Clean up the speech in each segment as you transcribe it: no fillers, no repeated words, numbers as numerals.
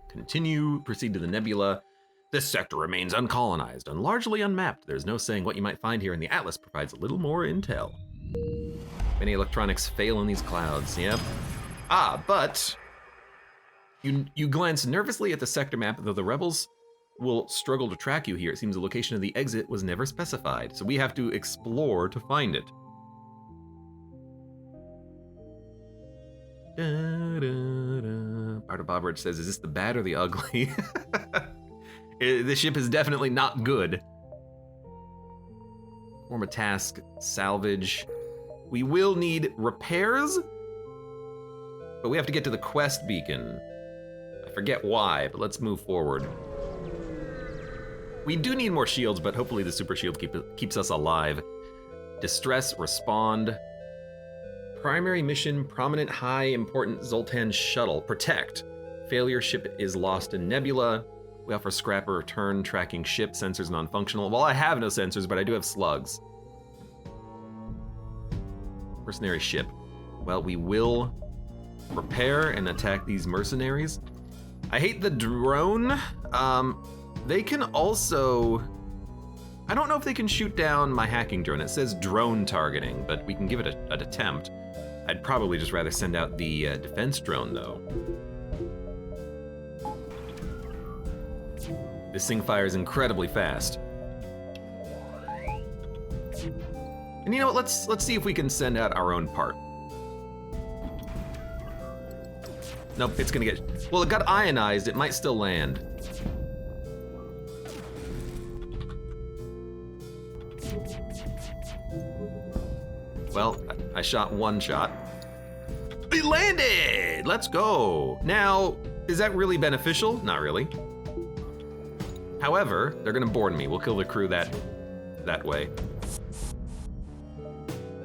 Continue, proceed to the nebula. This sector remains uncolonized and largely unmapped. There's no saying what you might find here, and the atlas provides a little more intel. Many electronics fail in these clouds, yep. But you glance nervously at the sector map, though the rebels will struggle to track you here. It seems the location of the exit was never specified, so we have to explore to find it. Barda Bobridge says, is this the bad or the ugly? The ship is definitely not good. Form a task, salvage. We will need repairs, but we have to get to the quest beacon. I forget why, but let's move forward. We do need more shields, but hopefully the super shield keeps us alive. Distress, respond. Primary mission, prominent high important Zoltan shuttle. Protect. Failure ship is lost in nebula. We offer scrap or return, tracking ship, sensors non-functional. Well, I have no sensors, but I do have slugs. Mercenary ship. Well, we will repair and attack these mercenaries. I hate the drone. They can also... I don't know if they can shoot down my hacking drone. It says drone targeting, but we can give it an attempt. I'd probably just rather send out the defense drone, though. This thing fires incredibly fast. And you know what, let's see if we can send out our own part. Nope, it's gonna get, well, it got ionized, it might still land. Well, I shot one shot. It landed! Let's go. Now, is that really beneficial? Not really. However, they're gonna board me. We'll kill the crew that way.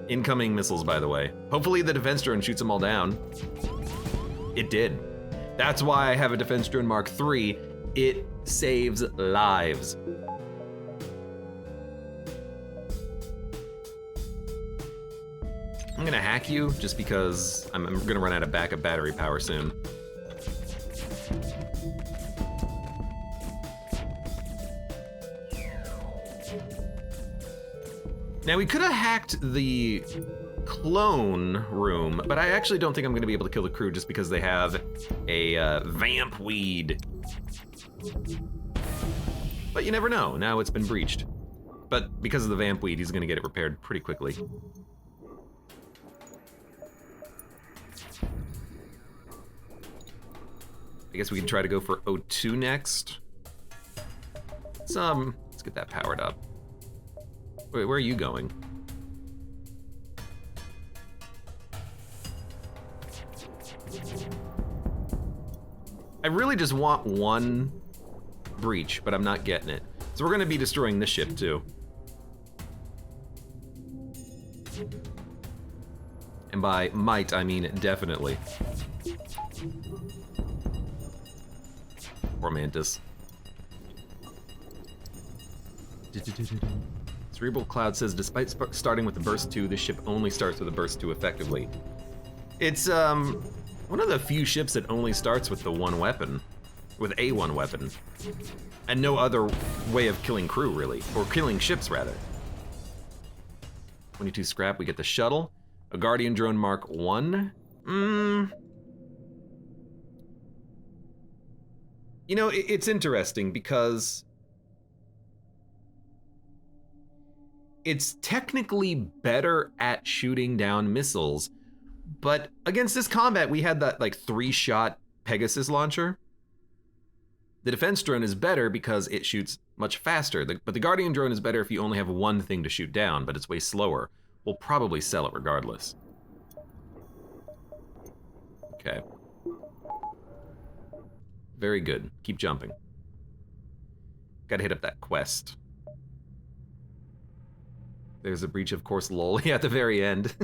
Incoming missiles, by the way. Hopefully the defense drone shoots them all down. It did. That's why I have a defense drone Mark III. It saves lives. I'm gonna hack you just because I'm gonna run out of backup battery power soon. Now we could have hacked the clone room, but I actually don't think I'm gonna be able to kill the crew just because they have a vamp weed. But you never know, now it's been breached. But because of the vamp weed, he's gonna get it repaired pretty quickly. I guess we can try to go for O2 next. Let's get that powered up. Wait, where are you going? I really just want one breach, but I'm not getting it. So we're gonna be destroying this ship too. And by might, I mean definitely. Poor Mantis. Cerebral Cloud says, despite starting with the Burst 2, this ship only starts with a Burst 2 effectively. It's one of the few ships that only starts with the one weapon, with a one weapon, and no other way of killing crew, really, or killing ships, rather. 22 scrap, we get the shuttle. A Guardian drone Mark 1. You know, it's interesting because it's technically better at shooting down missiles, but against this combat, we had that like 3-shot Pegasus launcher. The defense drone is better because it shoots much faster, but the Guardian drone is better if you only have one thing to shoot down, but it's way slower. We'll probably sell it regardless. Okay. Very good. Keep jumping. Gotta hit up that quest. There's a breach of course lol at the very end.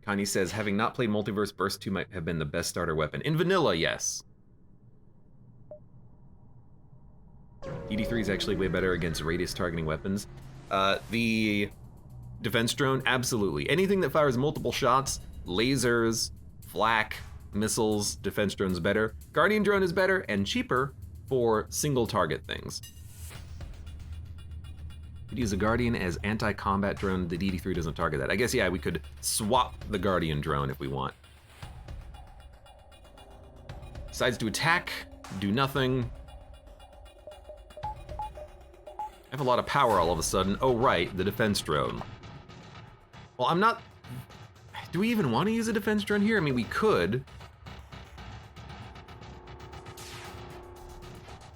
Kanye says, having not played Multiverse, Burst 2 might have been the best starter weapon. In vanilla, yes. ED3 is actually way better against radius targeting weapons. The defense drone, absolutely. Anything that fires multiple shots, lasers, flak, missiles, defense drone's better. Guardian drone is better and cheaper for single target things. Could use a Guardian as anti-combat drone. The DD3 doesn't target that. I guess, yeah, we could swap the Guardian drone if we want. Decides to attack, do nothing. I have a lot of power all of a sudden. Oh, right, the defense drone. Well, I'm not... Do we even want to use a defense drone here? I mean, we could.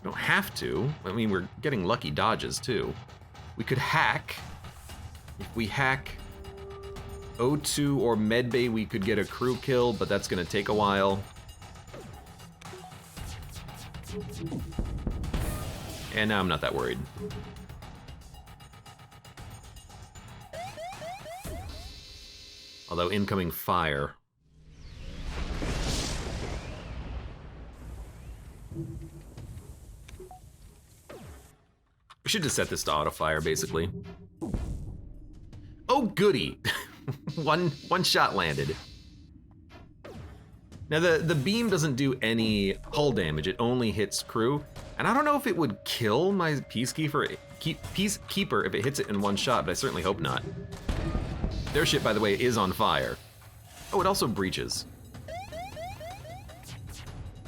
We don't have to. I mean, we're getting lucky dodges, too. We could hack. If we hack O2 or Medbay, we could get a crew kill, but that's gonna take a while. And now I'm not that worried. Although incoming fire. We should just set this to auto fire, basically. Oh, goody! one shot landed. Now the beam doesn't do any hull damage; it only hits crew. And I don't know if it would kill my peacekeeper if it hits it in one shot, but I certainly hope not. Their ship, by the way, is on fire. Oh, it also breaches.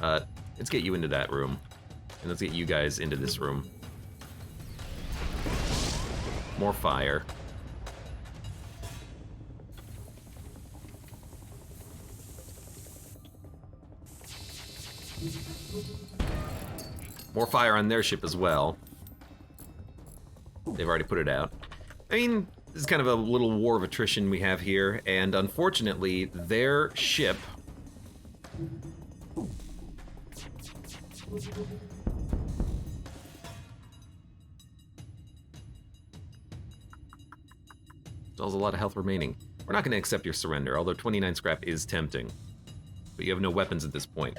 Let's get you into that room, and let's get you guys into this room. More fire. More fire on their ship as well. They've already put it out. I mean, this is kind of a little war of attrition we have here, and unfortunately, their ship still has a lot of health remaining. We're not going to accept your surrender, although 29 scrap is tempting. But you have no weapons at this point.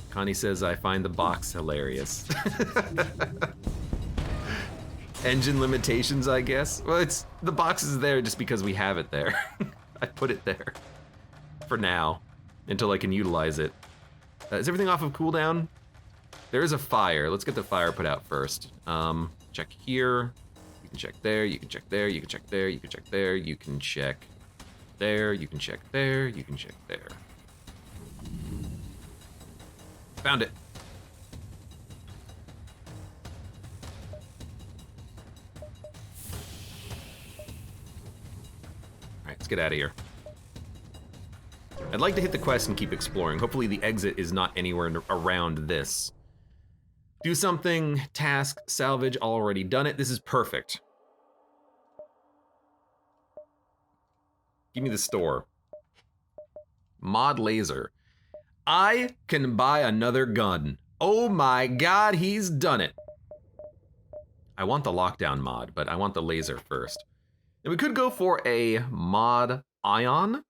Connie says, I find the box hilarious. Engine limitations, I guess. Well, the box is there just because we have it there. I put it there for now until I can utilize it. Is everything off of cooldown? There is a fire. Let's get the fire put out first. Check here. You can check there. You can check there. You can check there. You can check there. You can check there. You can check there. You can check there. Found it. All right, let's get out of here. I'd like to hit the quest and keep exploring. Hopefully the exit is not anywhere around this. Do something, task, salvage, already done it. This is perfect. Give me the store. Mod laser. I can buy another gun. Oh my god, he's done it. I want the lockdown mod, but I want the laser first. And we could go for a mod ion.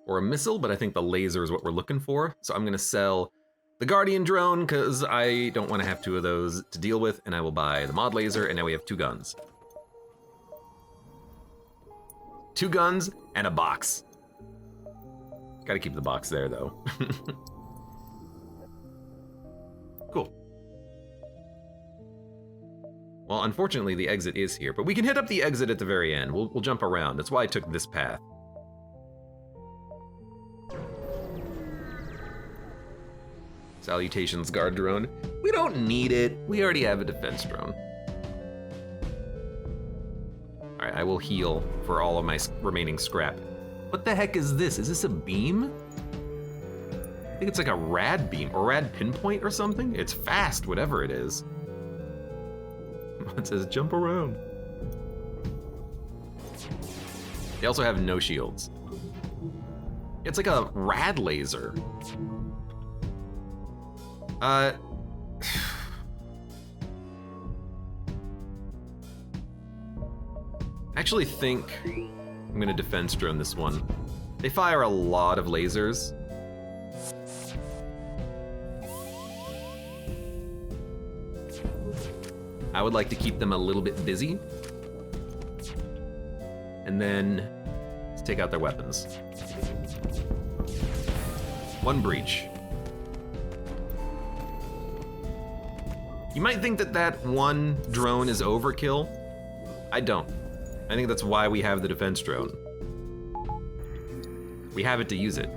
Or a missile, but I think the laser is what we're looking for. So I'm gonna sell the Guardian drone, because I don't want to have two of those to deal with, and I will buy the mod laser, and now we have 2 guns. 2 guns and a box. Gotta keep the box there, though. Cool. Well, unfortunately, the exit is here, but we can hit up the exit at the very end. We'll jump around. That's why I took this path. Salutations, guard drone. We don't need it. We already have a defense drone. All right, I will heal for all of my remaining scrap. What the heck is this? Is this a beam? I think it's like a rad beam or rad pinpoint or something. It's fast, whatever it is. It says jump around. They also have no shields. It's like a rad laser. I actually think I'm gonna defense drone this one. They fire a lot of lasers. I would like to keep them a little bit busy. And then let's take out their weapons. One breach. You might think that that one drone is overkill. I don't. I think that's why we have the defense drone. We have it to use it.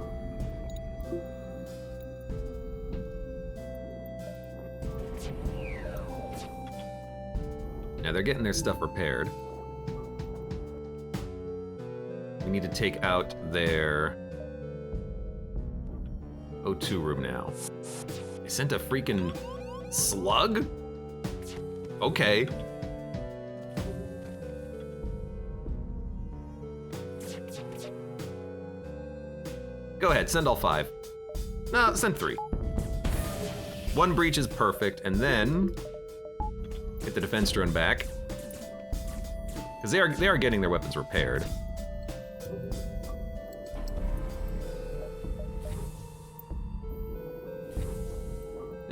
Now they're getting their stuff repaired. We need to take out their O2 room now. They sent a freaking slug? Okay. Go ahead, send all 5. No, send 3. One breach is perfect, and then get the defense drone back. Because they are getting their weapons repaired.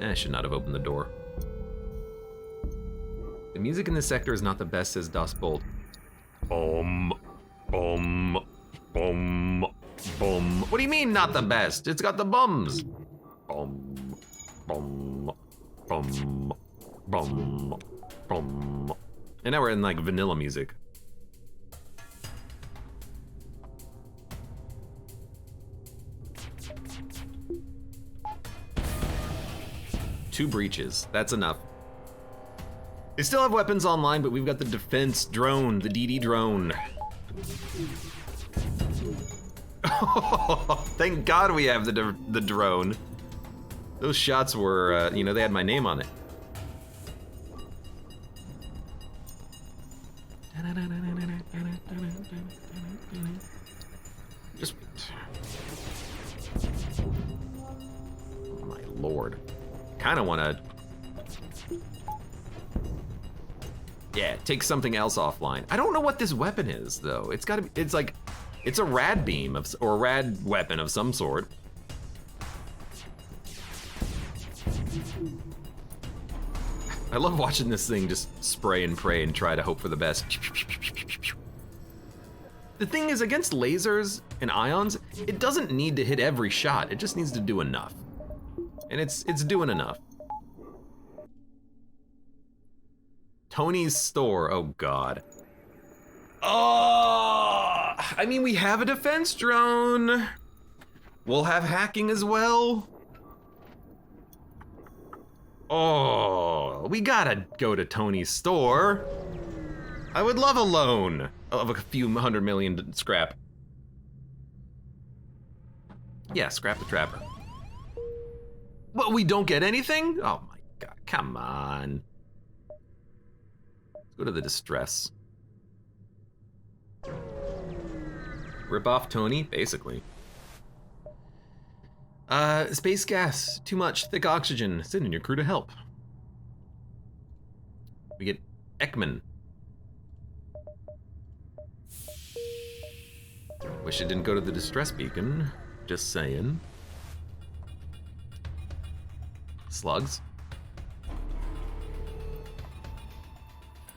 I should not have opened the door. The music in this sector is not the best, says Das Bolt. Boom, boom, boom, boom. What do you mean not the best? It's got the bums. Boom, boom, boom, boom, boom. And now we're in like vanilla music. Two breaches, that's enough. They still have weapons online, but we've got the defense drone, the DD drone. Thank God we have the drone. Those shots were, you know, they had my name on it. Just oh my Lord. Kind of want to, yeah, take something else offline. I don't know what this weapon is though. It's gotta be, it's like, it's a rad beam or a rad weapon of some sort. I love watching this thing just spray and pray and try to hope for the best. The thing is, against lasers and ions, it doesn't need to hit every shot. It just needs to do enough. And it's doing enough. Tony's store, oh God. Oh, I mean, we have a defense drone. We'll have hacking as well. Oh, we gotta go to Tony's store. I would love a loan of a few 100 million scrap. Yeah, scrap the trapper. What, we don't get anything? Oh my God, come on. Let's go to the distress. Rip off Tony, basically. Space gas, too much, thick oxygen. Send in your crew to help. We get Ekman. Wish it didn't go to the distress beacon, just saying. Slugs.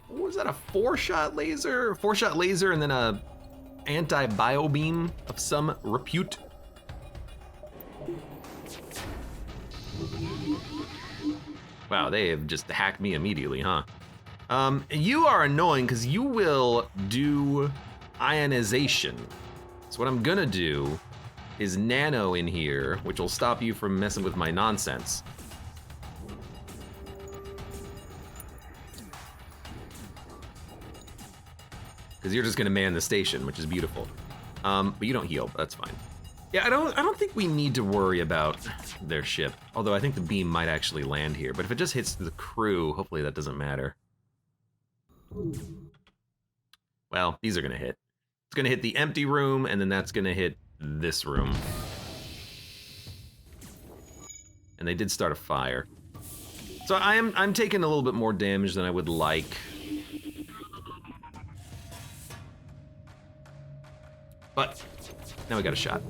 What was that, a 4-shot laser? 4-shot laser and then a anti-bio beam of some repute. Wow, they have just hacked me immediately, huh? You are annoying because you will do ionization. So what I'm gonna do is nano in here, which will stop you from messing with my nonsense. Because you're just gonna man the station, which is beautiful. But you don't heal, but that's fine. Yeah, I don't think we need to worry about their ship. Although I think the beam might actually land here. But if it just hits the crew, hopefully that doesn't matter. Well, these are gonna hit. It's gonna hit the empty room, and then that's gonna hit this room. And they did start a fire. So I'm taking a little bit more damage than I would like. But now we got a shot.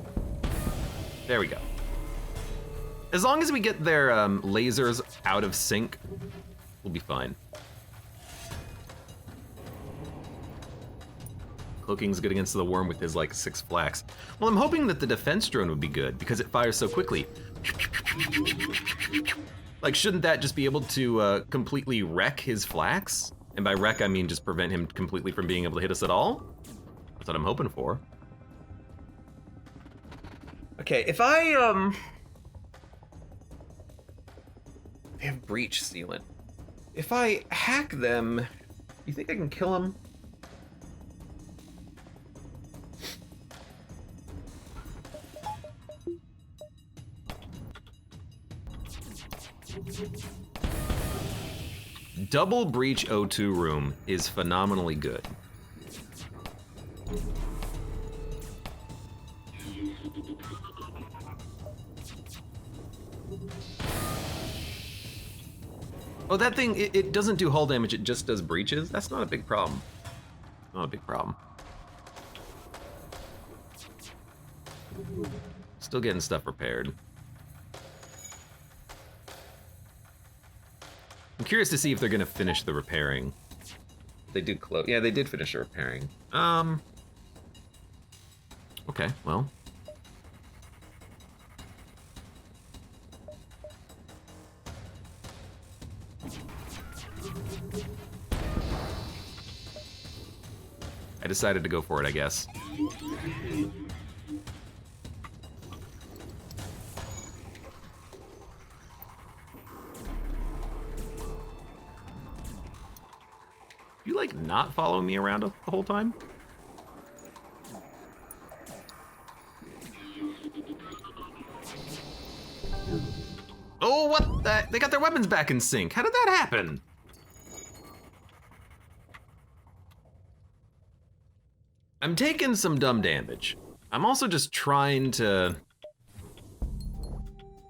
There we go. As long as we get their lasers out of sync, we'll be fine. Cloaking's good against the worm with his like 6 flax. Well, I'm hoping that the defense drone would be good because it fires so quickly. Like, shouldn't that just be able to completely wreck his flax? And by wreck, I mean just prevent him completely from being able to hit us at all? That's what I'm hoping for. Okay, if I, they have breach sealant. If I hack them, you think I can kill them? Double breach O2 room is phenomenally good. Oh, that thing, it doesn't do hull damage, it just does breaches? That's not a big problem. Not a big problem. Still getting stuff repaired. I'm curious to see if they're gonna finish the repairing. They did close, yeah, they did finish the repairing. Okay, well. I decided to go for it, I guess. You like not following me around the whole time? Oh, what the? They got their weapons back in sync. How did that happen? I'm taking some dumb damage. I'm also just trying to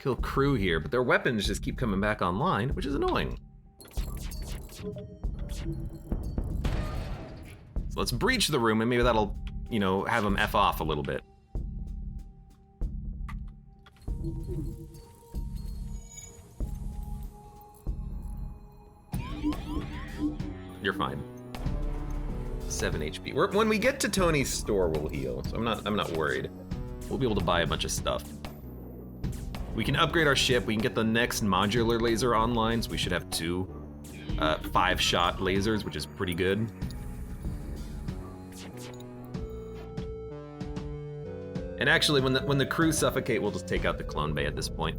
kill crew here, but their weapons just keep coming back online, which is annoying. So let's breach the room and maybe that'll, you know, have them F off a little bit. You're fine. 7 HP. When we get to Tony's store, we'll heal. So I'm not worried. We'll be able to buy a bunch of stuff. We can upgrade our ship. We can get the next modular laser online, so we should have 2 5-shot lasers, which is pretty good. And actually, when the crew suffocate, we'll just take out the clone bay at this point.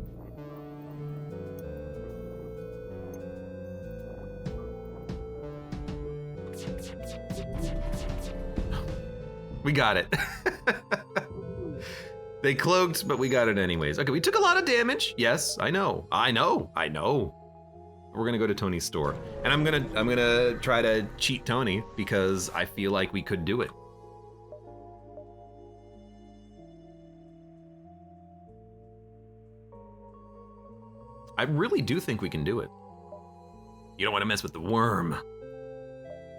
We got it. They cloaked, but we got it anyways. Okay, we took a lot of damage. Yes, I know. We're gonna go to Tony's store, and I'm gonna try to cheat Tony because I feel like we could do it. I really do think we can do it. You don't want to mess with the worm.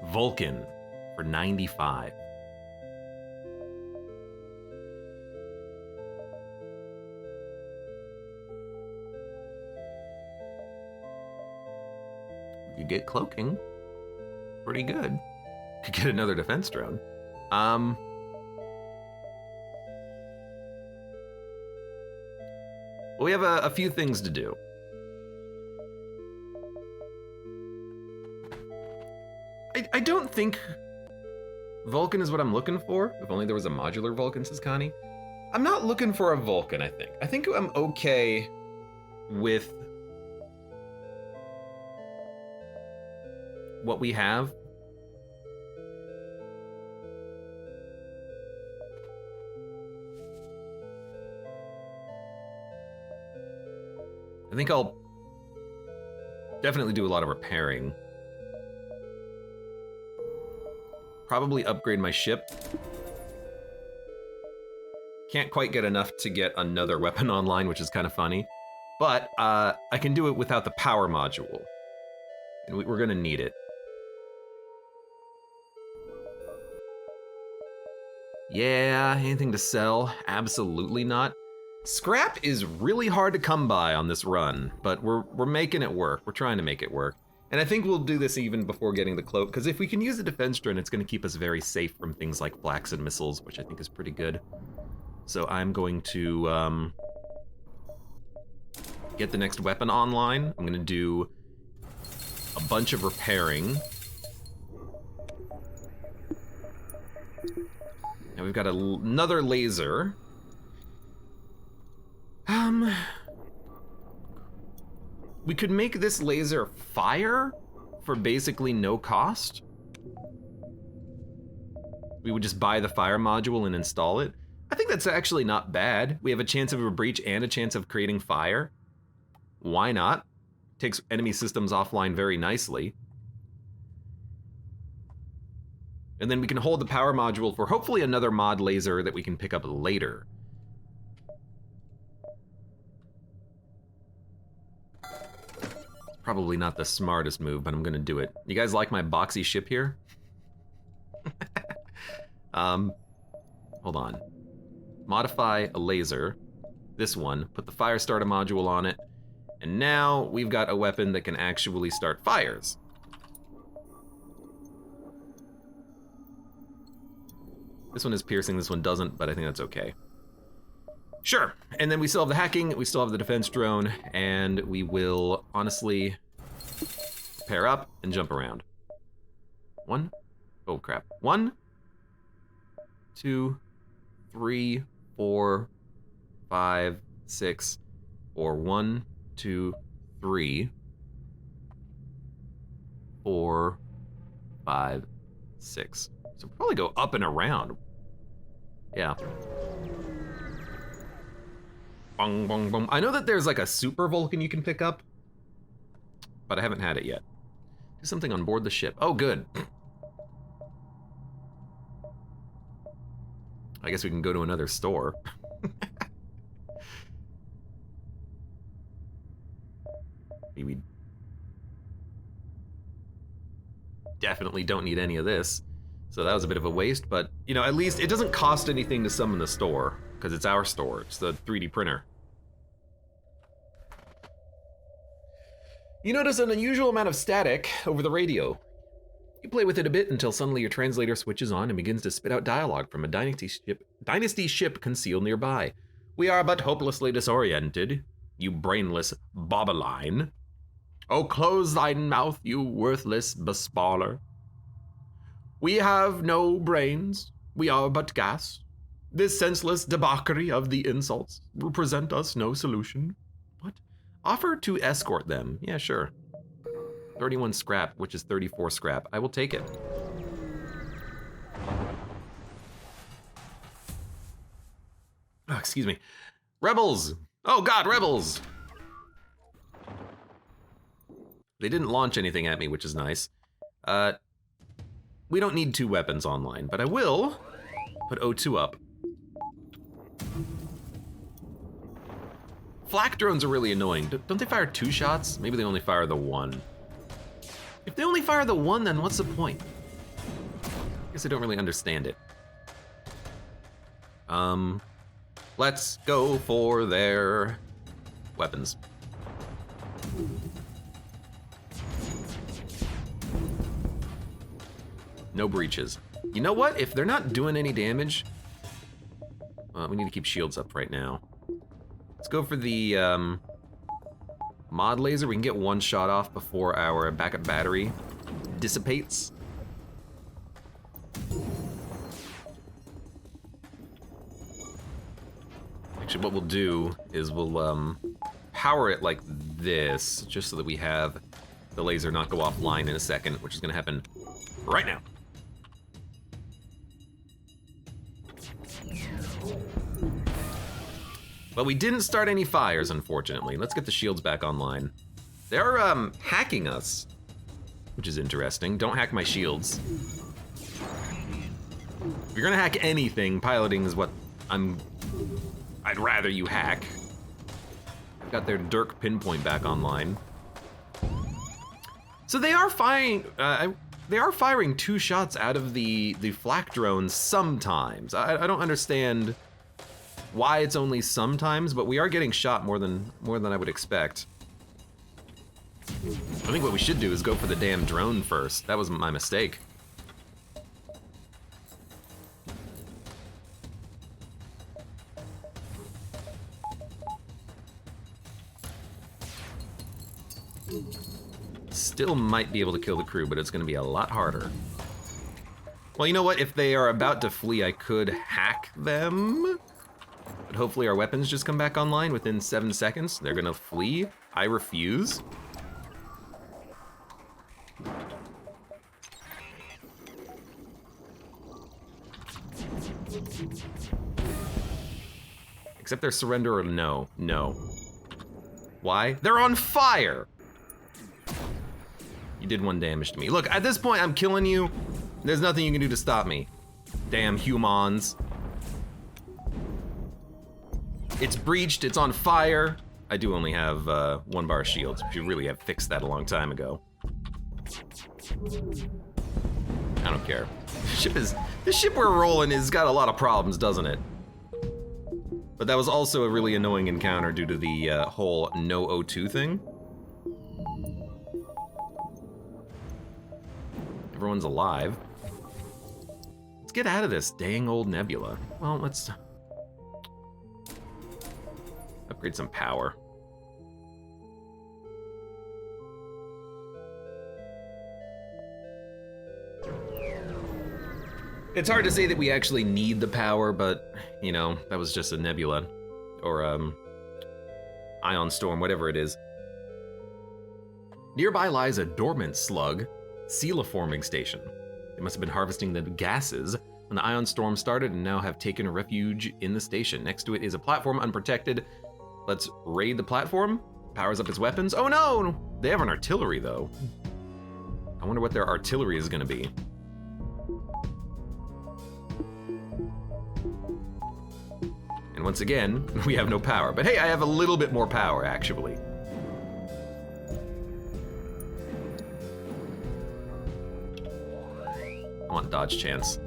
Vulcan for 95. You get cloaking. Pretty good. Could get another defense drone. Well, we have a few things to do. I don't think Vulcan is what I'm looking for. If only there was a modular Vulcan, says Connie. I'm not looking for a Vulcan, I think. I think I'm okay with what we have. I think I'll definitely do a lot of repairing. Probably upgrade my ship. Can't quite get enough to get another weapon online, which is kind of funny. But I can do it without the power module. And we're gonna need it. Yeah, anything to sell? Absolutely not. Scrap is really hard to come by on this run, but we're making it work. We're trying to make it work. And I think we'll do this even before getting the cloak, because if we can use the defense drone, it's going to keep us very safe from things like flaks and missiles, which I think is pretty good. So I'm going to get the next weapon online. I'm going to do a bunch of repairing. Now we've got another laser. We could make this laser fire for basically no cost. We would just buy the fire module and install it. I think that's actually not bad. We have a chance of a breach and a chance of creating fire. Why not? Takes enemy systems offline very nicely. And then we can hold the power module for hopefully another mod laser that we can pick up later. Probably not the smartest move, but I'm gonna do it. You guys like my boxy ship here? Hold on. Modify a laser, this one, put the fire starter module on it, and now we've got a weapon that can actually start fires. This one is piercing, this one doesn't, but I think that's okay. Sure, and then we still have the hacking, we still have the defense drone, and we will honestly pair up and jump around. Oh crap. 1, 2, 3, 4, 5, 6, or 1, 2, 3, 4, 5, 6. So we'll probably go up and around. Yeah. Bong, bong, bong. I know that there's like a super Vulcan you can pick up, but I haven't had it yet. Do something on board the ship. Oh, good. I guess we can go to another store. We definitely don't need any of this. So that was a bit of a waste, but you know, at least it doesn't cost anything to summon the store, because it's our store, it's the 3D printer. You notice an unusual amount of static over the radio. You play with it a bit until suddenly your translator switches on and begins to spit out dialogue from a dynasty ship concealed nearby. We are but hopelessly disoriented, you brainless boboline. Oh, close thine mouth, you worthless bespaller. We have no brains, we are but gas. This senseless debauchery of the insults will present us no solution. What? Offer to escort them. Yeah, sure. 31 scrap, which is 34 scrap. I will take it. Oh, excuse me. Rebels! Oh god, rebels! They didn't launch anything at me, which is nice. We don't need 2 weapons online, but I will put O2 up. Flak drones are really annoying. Don't they fire 2 shots? Maybe they only fire the 1. If they only fire the 1, then what's the point? I guess I don't really understand it. Let's go for their weapons. No breaches. You know what? If they're not doing any damage, well, we need to keep shields up right now. Let's go for the mod laser. We can get 1 shot off before our backup battery dissipates. Actually, what we'll do is we'll power it like this, just so that we have the laser not go offline in a second, which is gonna happen right now. But we didn't start any fires, unfortunately. Let's get the shields back online. They're hacking us, which is interesting. Don't hack my shields. If you're gonna hack anything, piloting is what I'd rather you hack. I've got their Dirk pinpoint back online. So they are firing 2 shots out of the flak drones sometimes. I don't understand why it's only sometimes, but we are getting shot more than I would expect. I think what we should do is go for the damn drone first. That was my mistake. Still might be able to kill the crew, but it's gonna be a lot harder. Well, you know what? If they are about to flee, I could hack them. But hopefully our weapons just come back online within 7 seconds. They're gonna flee. I refuse. Accept their surrender or no? No. Why? They're on fire! You did 1 damage to me. Look, at this point, I'm killing you. There's nothing you can do to stop me. Damn humans. It's breached, it's on fire. I do only have 1 bar shields. We should really have fixed that a long time ago. I don't care. The ship we're rolling has got a lot of problems, doesn't it? But that was also a really annoying encounter due to the whole no O2 thing. Everyone's alive. Let's get out of this dang old nebula. Well, let's upgrade some power. It's hard to say that we actually need the power, but, you know, that was just a nebula. Or, ion storm, whatever it is. Nearby lies a dormant slug forming station. They must have been harvesting the gases when the ion storm started and now have taken refuge in the station. Next to it is a platform unprotected. Let's raid the platform. Powers up its weapons. Oh no! They have an artillery, though. I wonder what their artillery is gonna be. And once again, we have no power. But hey, I have a little bit more power, actually. I want dodge chance.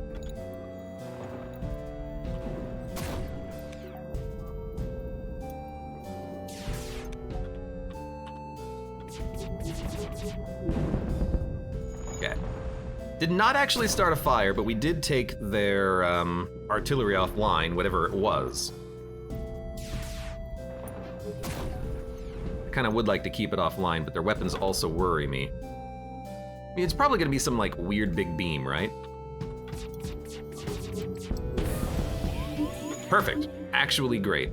Okay. Did not actually start a fire, but we did take their artillery offline, whatever it was. I kind of would like to keep it offline, but their weapons also worry me. I mean, it's probably gonna be some like weird big beam, right? Perfect. Actually great.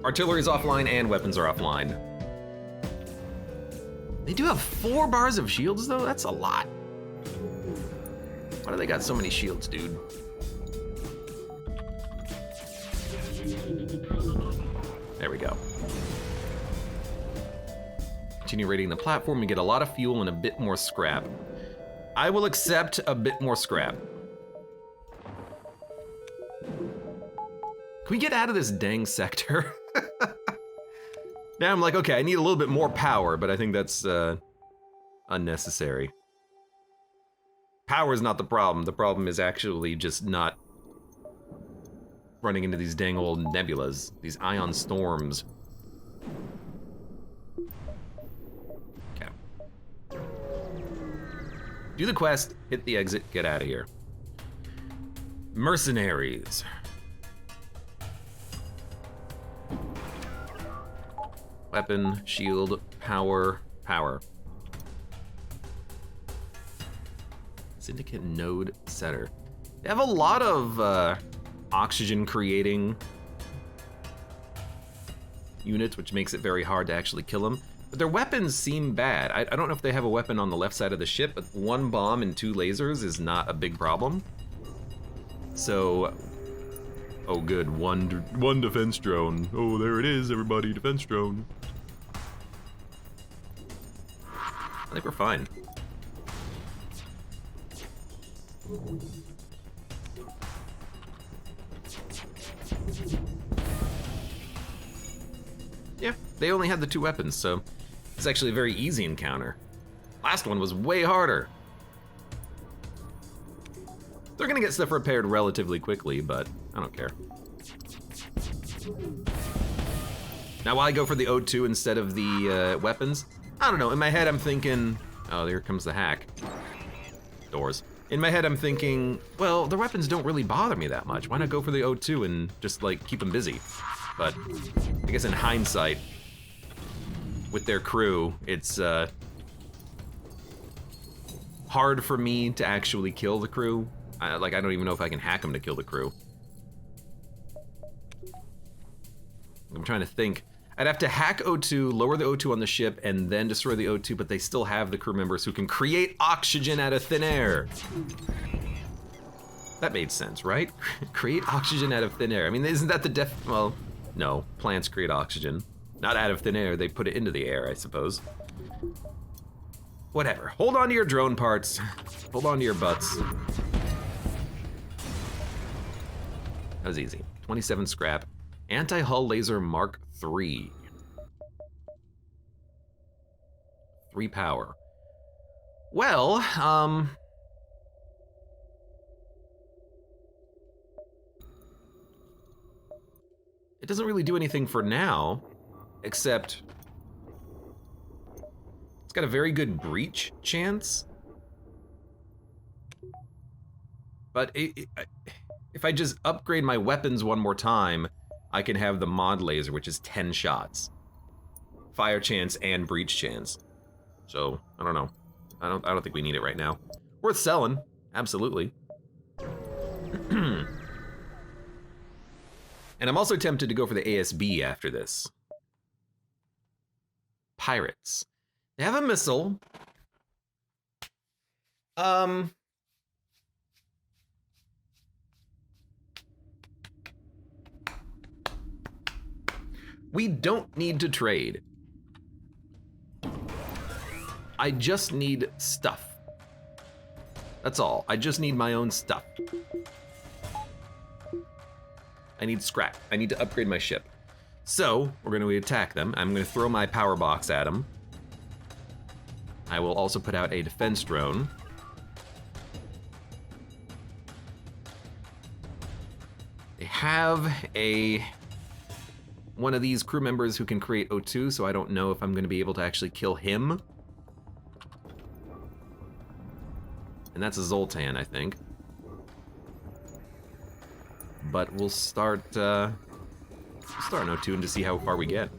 Artillery's offline and weapons are offline. They do have 4 bars of shields though? That's a lot. Why do they got so many shields, dude? There we go. Continue raiding the platform and get a lot of fuel and a bit more scrap. I will accept a bit more scrap. Can we get out of this dang sector? Now I'm like, okay, I need a little bit more power, but I think that's unnecessary. Power is not the problem. The problem is actually just not running into these dang old nebulas, these ion storms. Okay. Do the quest, hit the exit, get out of here. Mercenaries. Weapon, shield, power, power. Syndicate node setter. They have a lot of oxygen creating units, which makes it very hard to actually kill them. But their weapons seem bad. I don't know if they have a weapon on the left side of the ship, but 1 bomb and 2 lasers is not a big problem. So, oh good, one defense drone. Oh, there it is, everybody, defense drone. I think we're fine. Yeah, they only had the 2 weapons, so it's actually a very easy encounter. Last one was way harder. They're gonna get stuff repaired relatively quickly, but I don't care. Now, why go for the O2 instead of the weapons? I don't know. In my head, I'm thinking, oh, here comes the hack. Doors. In my head, I'm thinking, well, the weapons don't really bother me that much. Why not go for the O2 and just, like, keep them busy? But I guess in hindsight, with their crew, it's hard for me to actually kill the crew. I don't even know if I can hack them to kill the crew. I'm trying to think. I'd have to hack O2, lower the O2 on the ship, and then destroy the O2, but they still have the crew members who can create oxygen out of thin air. That made sense, right? Create oxygen out of thin air. I mean, isn't that the well, no, plants create oxygen. Not out of thin air, they put it into the air, I suppose. Whatever, hold on to your drone parts. Hold on to your butts. That was easy. 27 scrap. Anti-hull laser Mark III. 3 power. Well, it doesn't really do anything for now, except it's got a very good breach chance. But if I just upgrade my weapons one more time, I can have the mod laser, which is 10 shots. Fire chance and breach chance. So, I don't know. I don't think we need it right now. Worth selling, absolutely. And I'm also tempted to go for the ASB after this. Pirates. They have a missile. We don't need to trade. I just need stuff. That's all. I just need my own stuff. I need scrap. I need to upgrade my ship. So, we're going to attack them. I'm going to throw my power box at them. I will also put out a defense drone. They have one of these crew members who can create O2, so I don't know if I'm going to be able to actually kill him. And that's a Zoltan, I think. But we'll start an O2 and to see how far we get.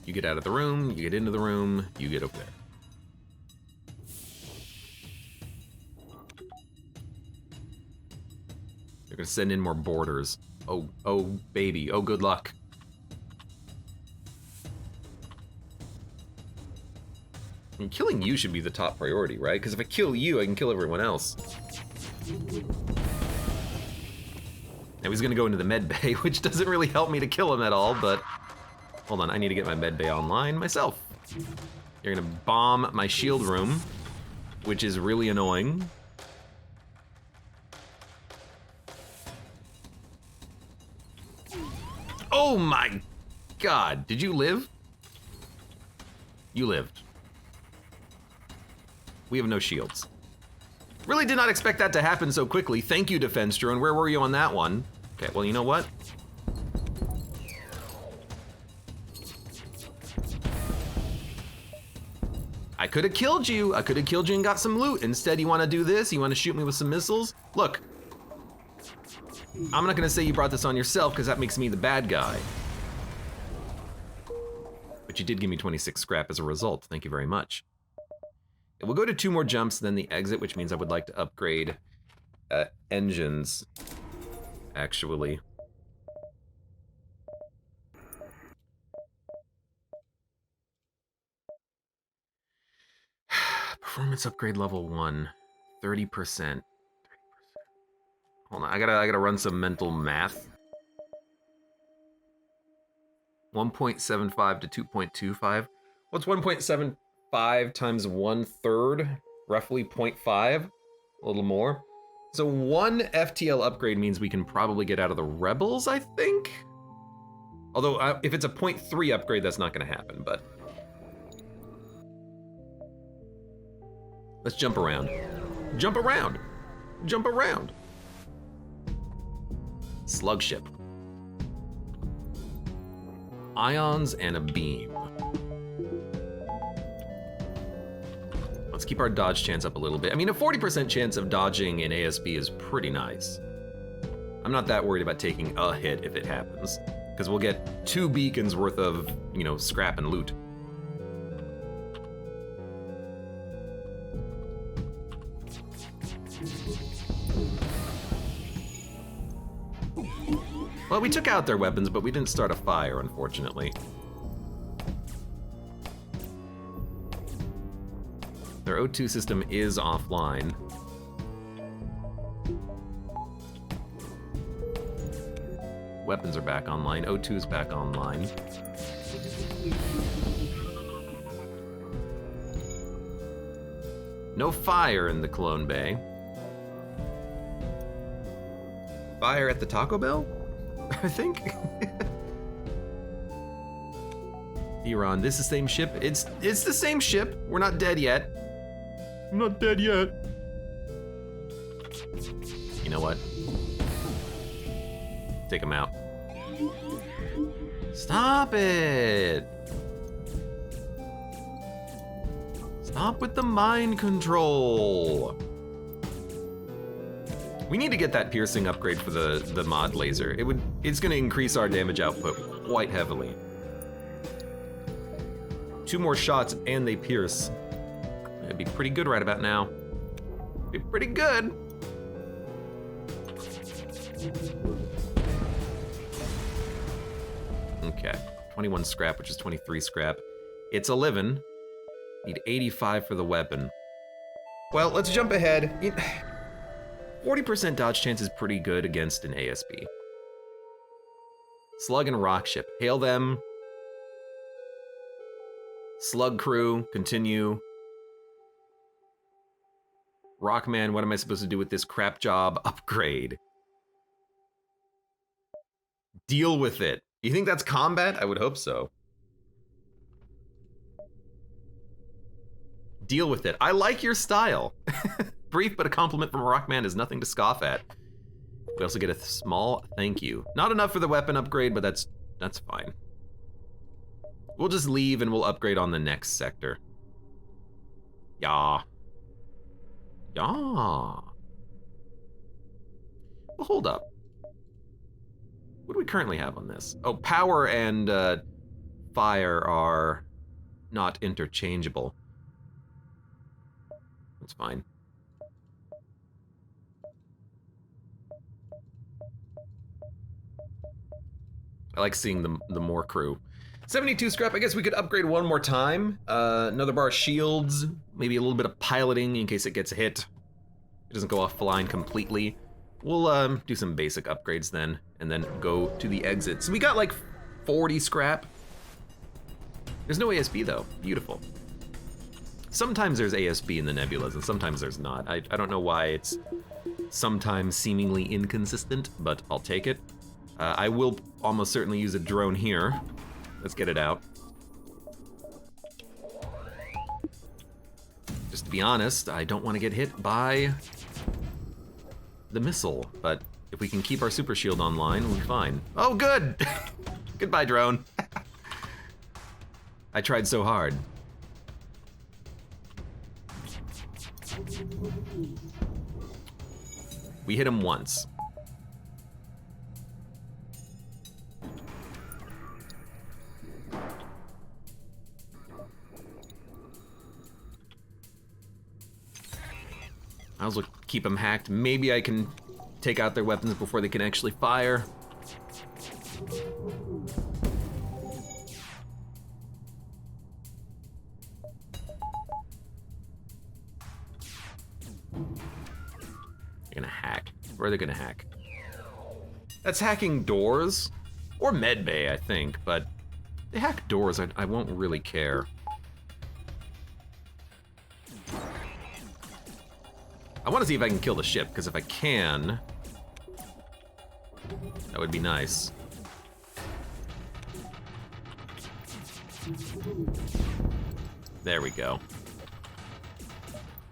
You get out of the room, you get into the room, you get over there. They're gonna send in more boarders. Oh baby, oh good luck. I mean, killing you should be the top priority, right? Because if I kill you, I can kill everyone else. Now he's gonna go into the med bay, which doesn't really help me to kill him at all, but hold on, I need to get my med bay online myself. You're gonna bomb my shield room, which is really annoying. Oh my God, did you live? You lived. We have no shields. Really did not expect that to happen so quickly. Thank you, defense drone. Where were you on that one? Okay, well, you know what? I could have killed you. I could have killed you and got some loot. Instead, you want to do this? You want to shoot me with some missiles? Look. I'm not gonna say you brought this on yourself because that makes me the bad guy. But you did give me 26 scrap as a result. Thank you very much. We'll go to 2 more jumps, then the exit, which means I would like to upgrade engines, actually. Performance upgrade level 1, 30%. Hold on, I gotta run some mental math. 1.75 to 2.25. What's 1.75 times 1/3? Roughly 0.5, a little more. So 1 FTL upgrade means we can probably get out of the rebels, I think? Although if it's a 0.3 upgrade, that's not gonna happen, but. Let's jump around. Jump around. Jump around. slug ship. Ions and a beam. Let's keep our dodge chance up a little bit. I mean, a 40% chance of dodging in ASB is pretty nice. I'm not that worried about taking a hit if it happens, because we'll get 2 beacons worth of, you know, scrap and loot. Well, we took out their weapons, but we didn't start a fire, unfortunately. Their O2 system is offline. Weapons are back online. O2's back online. No fire in the clone bay. Fire at the Taco Bell? I think. Theron, this is the same ship? It's the same ship. We're not dead yet. I'm not dead yet. You know what? Take him out. Stop it! Stop with the mind control. We need to get that piercing upgrade for the mod laser. It's gonna increase our damage output quite heavily. 2 more shots and they pierce. It'd be pretty good right about now. Be pretty good. Okay, 21 scrap, which is 23 scrap. It's 11. Need 85 for the weapon. Well, let's jump ahead. 40% dodge chance is pretty good against an ASB. Slug and rock ship, hail them. Slug crew, continue. Rockman, what am I supposed to do with this crap job upgrade? Deal with it. You think that's combat? I would hope so. Deal with it. I like your style. Brief, but a compliment from Rockman is nothing to scoff at. We also get a small thank you. Not enough for the weapon upgrade, but that's fine. We'll just leave and we'll upgrade on the next sector. Yeah. Yeah. Well, hold up. What do we currently have on this? Oh, power and fire are not interchangeable. That's fine. I like seeing the more crew. 72 scrap, I guess we could upgrade one more time. Another bar of shields, maybe a little bit of piloting in case it gets hit. It doesn't go offline completely. We'll do some basic upgrades then, and then go to the exit. So we got like 40 scrap. There's no ASB though, beautiful. Sometimes there's ASB in the nebulas and sometimes there's not. I don't know why it's sometimes seemingly inconsistent, but I'll take it. I will almost certainly use a drone here. Let's get it out. Just to be honest, I don't want to get hit by the missile, but if we can keep our super shield online, we'll be fine. Oh, good! Goodbye, drone. I tried so hard. We hit him once. I'll also keep them hacked. Maybe I can take out their weapons before they can actually fire. They're gonna hack. Where are they gonna hack? That's hacking doors, or medbay, I think, but they hack doors, I won't really care. I want to see if I can kill the ship, because if I can, that would be nice. There we go.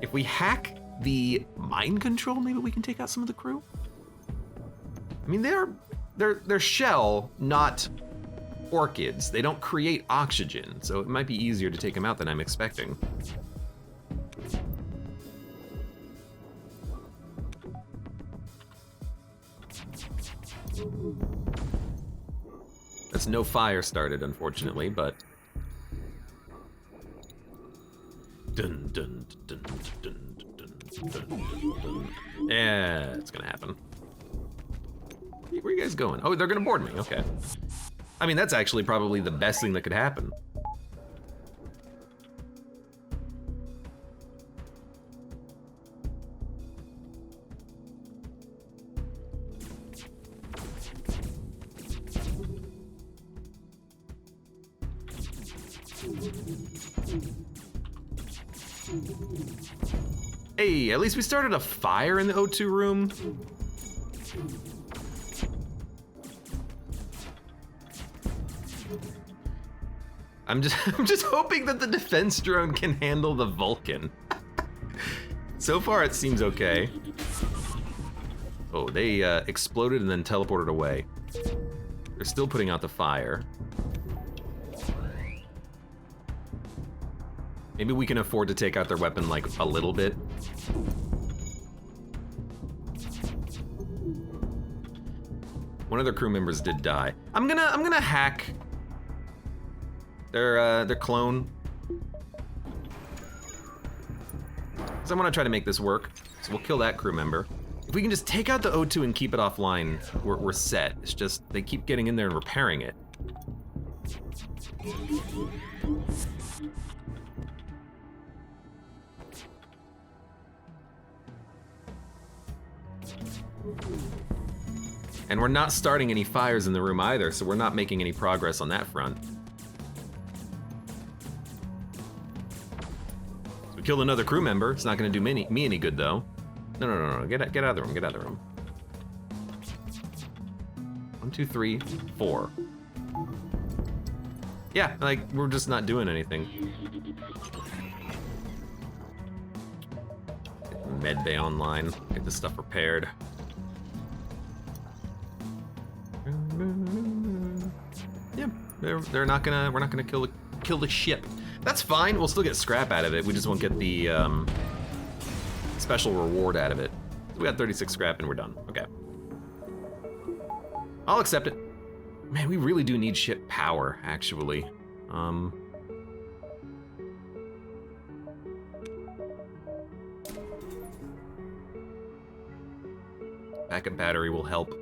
If we hack the mind control, maybe we can take out some of the crew? I mean, they're shell, not orchids. They don't create oxygen, so it might be easier to take them out than I'm expecting. That's no fire started, unfortunately, but... Dun, dun, dun, dun, dun, dun, dun, dun. Yeah, it's gonna happen. Where are you guys going? Oh, they're gonna board me, okay. I mean, that's actually probably the best thing that could happen. Hey, at least we started a fire in the O2 room. I'm just hoping that the defense drone can handle the Vulcan. So far it seems okay. Oh, they exploded and then teleported away. They're still putting out the fire. Maybe we can afford to take out their weapon like a little bit. One of their crew members did die. I'm gonna hack their clone. Because I want to try to make this work. So we'll kill that crew member. If we can just take out the O2 and keep it offline, we're set. It's just they keep getting in there and repairing it. And we're not starting any fires in the room either, so we're not making any progress on that front. So we killed another crew member. It's not gonna do me any good though. No, get out of the room, get out of the room. 1, 2, 3, 4. Yeah, like, we're just not doing anything. Med bay online, get this stuff repaired. Yeah, we're not gonna kill the ship. That's fine. We'll still get scrap out of it. We just won't get the special reward out of it. We got 36 scrap and we're done. Okay. I'll accept it. Man, we really do need ship power, actually. Backup battery will help.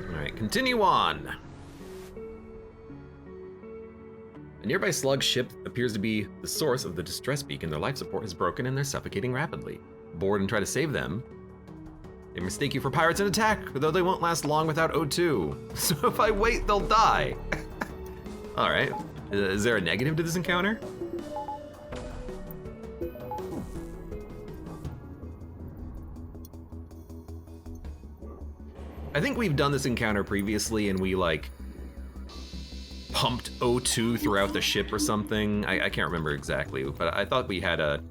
Alright, continue on. A nearby slug ship appears to be the source of the distress beacon. Their life support is broken and they're suffocating rapidly. Board and try to save them. They mistake you for pirates and attack, though they won't last long without O2. So if I wait, they'll die. Alright, is there a negative to this encounter? I think we've done this encounter previously and we like pumped O2 throughout the ship or something. I can't remember exactly, but I thought we had a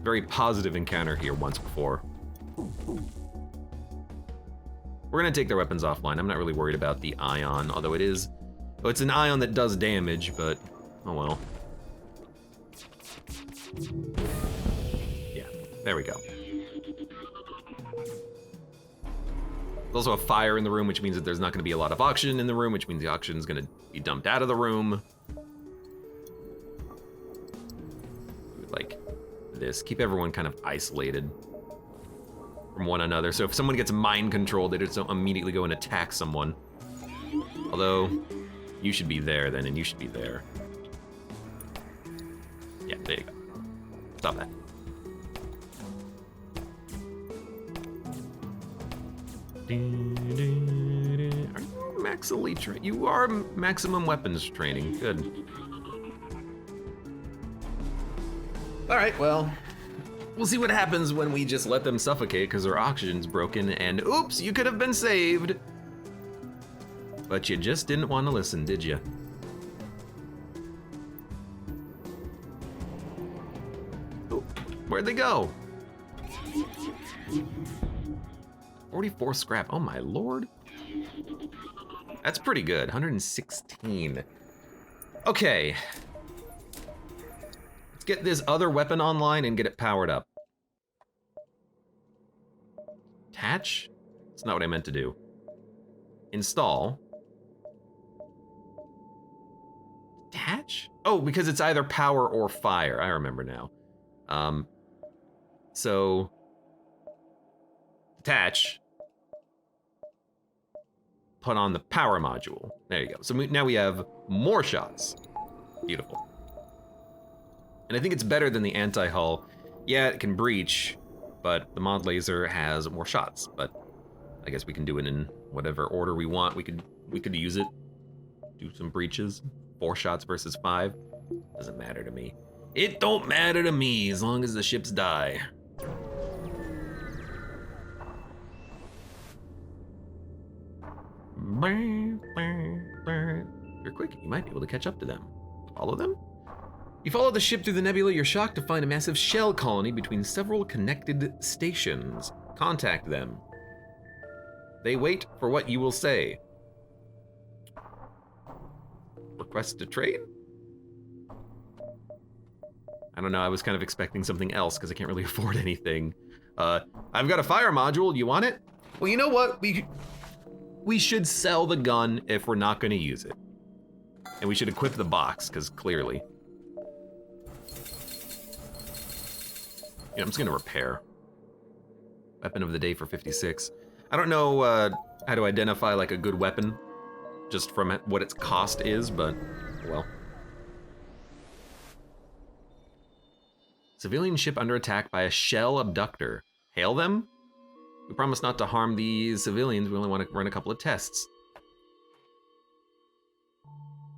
very positive encounter here once before. We're gonna take their weapons offline. I'm not really worried about the ion, although it's an ion that does damage, but oh well. Yeah, there we go. There's also a fire in the room, which means that there's not gonna be a lot of oxygen in the room, which means the oxygen is gonna be dumped out of the room. Like this, keep everyone kind of isolated from one another. So if someone gets mind controlled, they just don't immediately go and attack someone. Although, you should be there then, and you should be there. Yeah, there you go. Stop that. You are maximum weapons training. Good. All right, well, we'll see what happens when we just let them suffocate because their oxygen's broken and oops, you could have been saved. But you just didn't want to listen, did you? Where'd they go? 44 scrap. Oh my lord. That's pretty good. 116. Okay. Let's get this other weapon online and get it powered up. Attach? That's not what I meant to do. Install. Attach? Oh, because it's either power or fire. I remember now. So attach. Put on the power module. There you go. So now we have more shots. Beautiful. And I think it's better than the anti-hull. Yeah, it can breach, but the mod laser has more shots. But I guess we can do it in whatever order we want. We could use it. Do some breaches. 4 shots versus 5. Doesn't matter to me. It don't matter to me as long as the ships die. If you're quick, you might be able to catch up to them. Follow them? You follow the ship through the nebula, you're shocked to find a massive shell colony between several connected stations. Contact them. They wait for what you will say. Request to trade? I don't know, I was kind of expecting something else because I can't really afford anything. I've got a fire module, you want it? Well, you know what? We should sell the gun if we're not gonna use it. And we should equip the box, because clearly. Yeah, I'm just gonna repair. Weapon of the day for 56. I don't know how to identify like a good weapon, just from what its cost is, but well. Civilian ship under attack by a shell abductor. Hail them? We promise not to harm these civilians, we only want to run a couple of tests.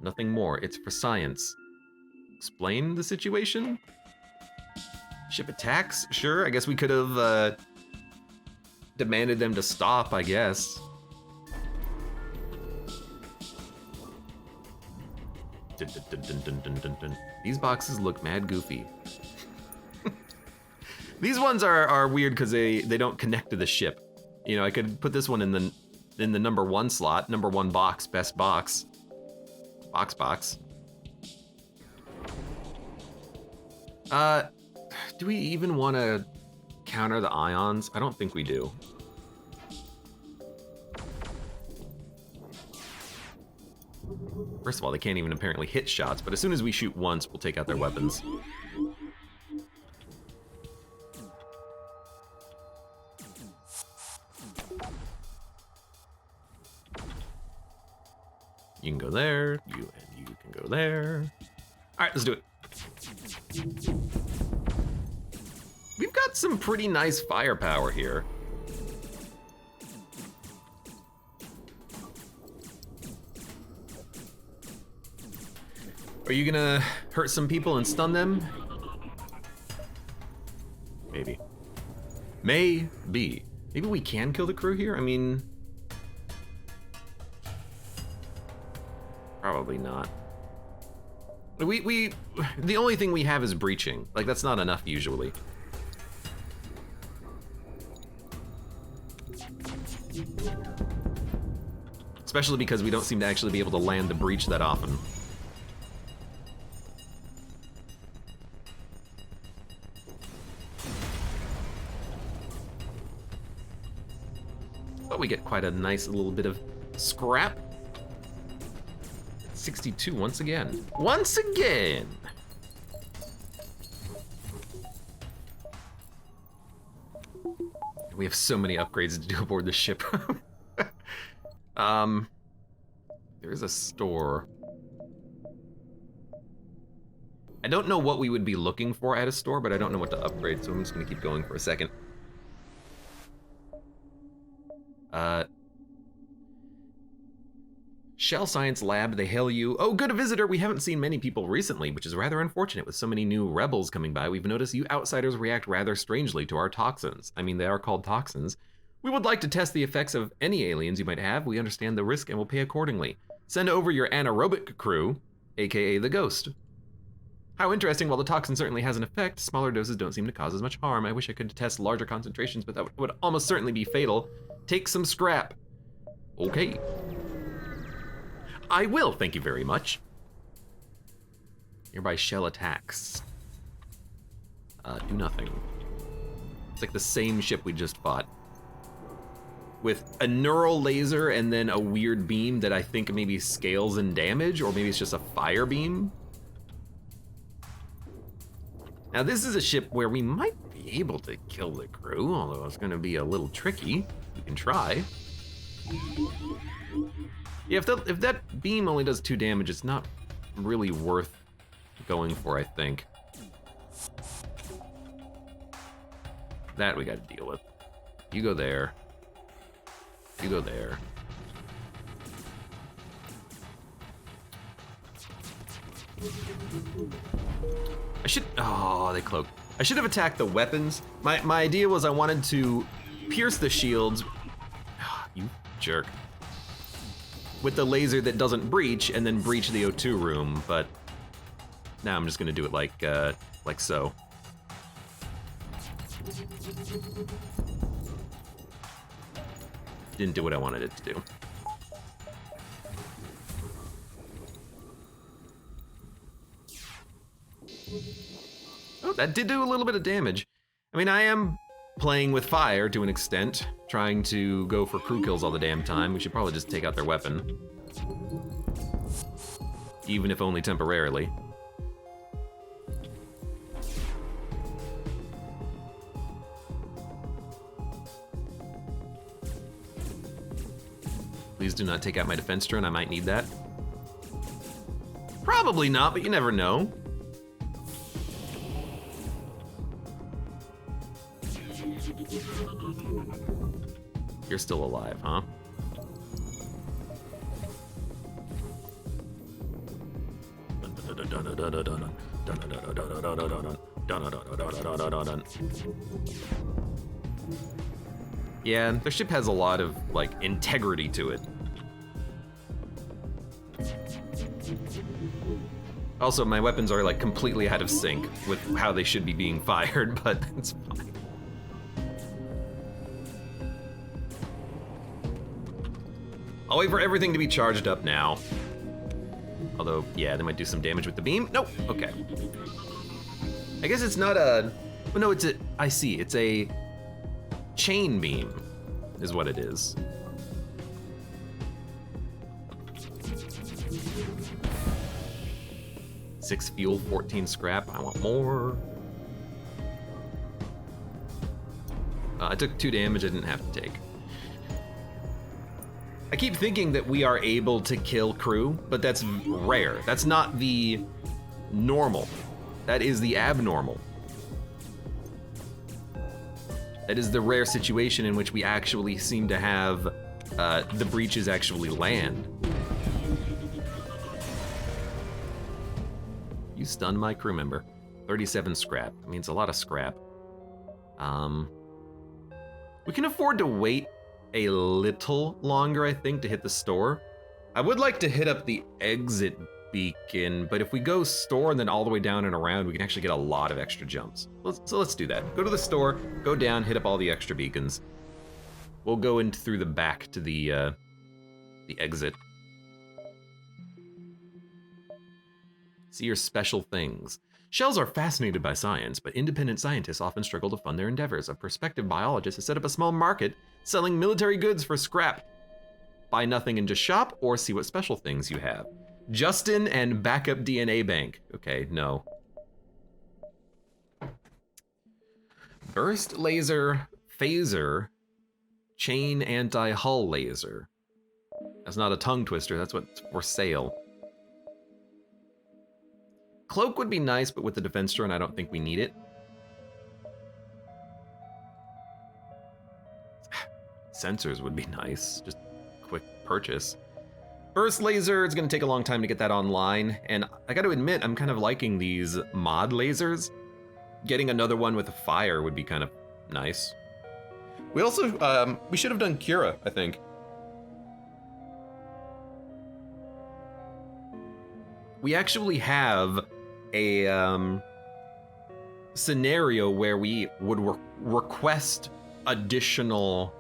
Nothing more, it's for science. Explain the situation? Ship attacks? Sure, I guess we could have demanded them to stop, I guess. Dun, dun, dun, dun, dun, dun, dun. These boxes look mad goofy. These ones are weird because they don't connect to the ship. You know, I could put this one in the number 1 slot, number 1 box, best box. Box. Do we even want to counter the ions? I don't think we do. First of all, they can't even apparently hit shots, but as soon as we shoot once, we'll take out their weapons. You can go there, you can go there. All right, let's do it. We've got some pretty nice firepower here. Are you gonna hurt some people and stun them? Maybe. Maybe. Maybe we can kill the crew here? I mean... Probably not. The only thing we have is breaching. Like, that's not enough usually. Especially because we don't seem to actually be able to land the breach that often. But we get quite a nice little bit of scrap. 62 once again. Once again! We have so many upgrades to do aboard the ship. There's a store. I don't know what we would be looking for at a store, but I don't know what to upgrade, so I'm just gonna keep going for a second. Shell Science Lab, they hail you. Oh, good, a visitor. We haven't seen many people recently, which is rather unfortunate. With so many new rebels coming by, we've noticed you outsiders react rather strangely to our toxins. I mean, they are called toxins. We would like to test the effects of any aliens you might have. We understand the risk and will pay accordingly. Send over your anaerobic crew, aka the Ghost. How interesting, while the toxin certainly has an effect, smaller doses don't seem to cause as much harm. I wish I could test larger concentrations, but that would almost certainly be fatal. Take some scrap. Okay. I will, thank you very much. Nearby shell attacks. Do nothing. It's like the same ship we just fought. With a neural laser and then a weird beam that I think maybe scales in damage, or maybe it's just a fire beam. Now this is a ship where we might be able to kill the crew, although it's gonna be a little tricky. We can try. Yeah, if that beam only does 2 damage, it's not really worth going for, I think. That we gotta deal with. You go there. You go there. Oh, they cloaked. I should have attacked the weapons. My idea was I wanted to pierce the shields. You jerk. With the laser that doesn't breach, and then breach the O2 room, but now I'm just gonna do it like so. Didn't do what I wanted it to do. Oh, that did do a little bit of damage. I mean, I am playing with fire to an extent, trying to go for crew kills all the damn time. We should probably just take out their weapon. Even if only temporarily. Please do not take out my defense drone, I might need that. Probably not, but you never know. You're still alive, huh? Yeah, their ship has a lot of, like, integrity to it. Also, my weapons are, like, completely out of sync with how they should be being fired, but it's fine. I'll wait for everything to be charged up now. Although, yeah, they might do some damage with the beam. Nope, okay. I guess it's not a, well, no, it's a, I see, it's a chain beam is what it is. Six fuel, 14 scrap, I want more. I took 2 damage I didn't have to take. I keep thinking that we are able to kill crew, but that's rare. That's not the normal. That is the abnormal. That is the rare situation in which we actually seem to have the breaches actually land. You stunned my crew member. 37 scrap. I mean, it's a lot of scrap. We can afford to wait a little longer, I think, to hit the store. I would like to hit up the exit beacon, but if we go store and then all the way down and around, we can actually get a lot of extra jumps. So let's do that. Go to the store, go down, hit up all the extra beacons. We'll go in through the back to the exit. See your special things. Shells are fascinated by science, but independent scientists often struggle to fund their endeavors. A prospective biologist has set up a small market selling military goods for scrap. Buy nothing and just shop, or see what special things you have. Justin and backup DNA bank. Okay, no. Burst laser, phaser, chain anti-hull laser. That's not a tongue twister, that's what's for sale. Cloak would be nice, but with the defense drone, I don't think we need it. Sensors would be nice, just quick purchase. Burst laser, it's gonna take a long time to get that online, and I gotta admit, I'm kind of liking these mod lasers. Getting another one with a fire would be kind of nice. We also, we should have done Cura, I think. We actually have a scenario where we would request additional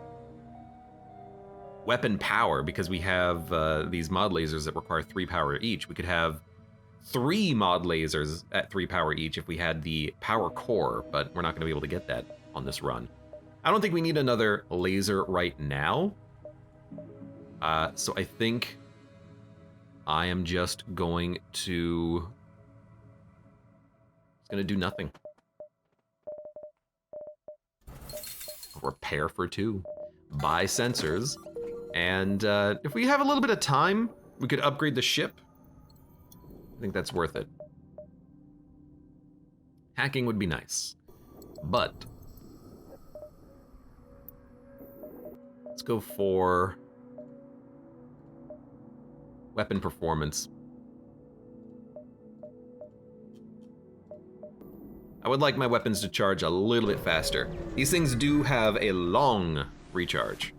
weapon power because we have these mod lasers that require 3 power each. We could have 3 mod lasers at 3 power each if we had the power core, but we're not going to be able to get that on this run. I don't think we need another laser right now. So I think I am just going to... It's going to do nothing. Repair for 2. Buy sensors. And if we have a little bit of time, we could upgrade the ship. I think that's worth it. Hacking would be nice. But let's go for weapon performance. I would like my weapons to charge a little bit faster. These things do have a long recharge.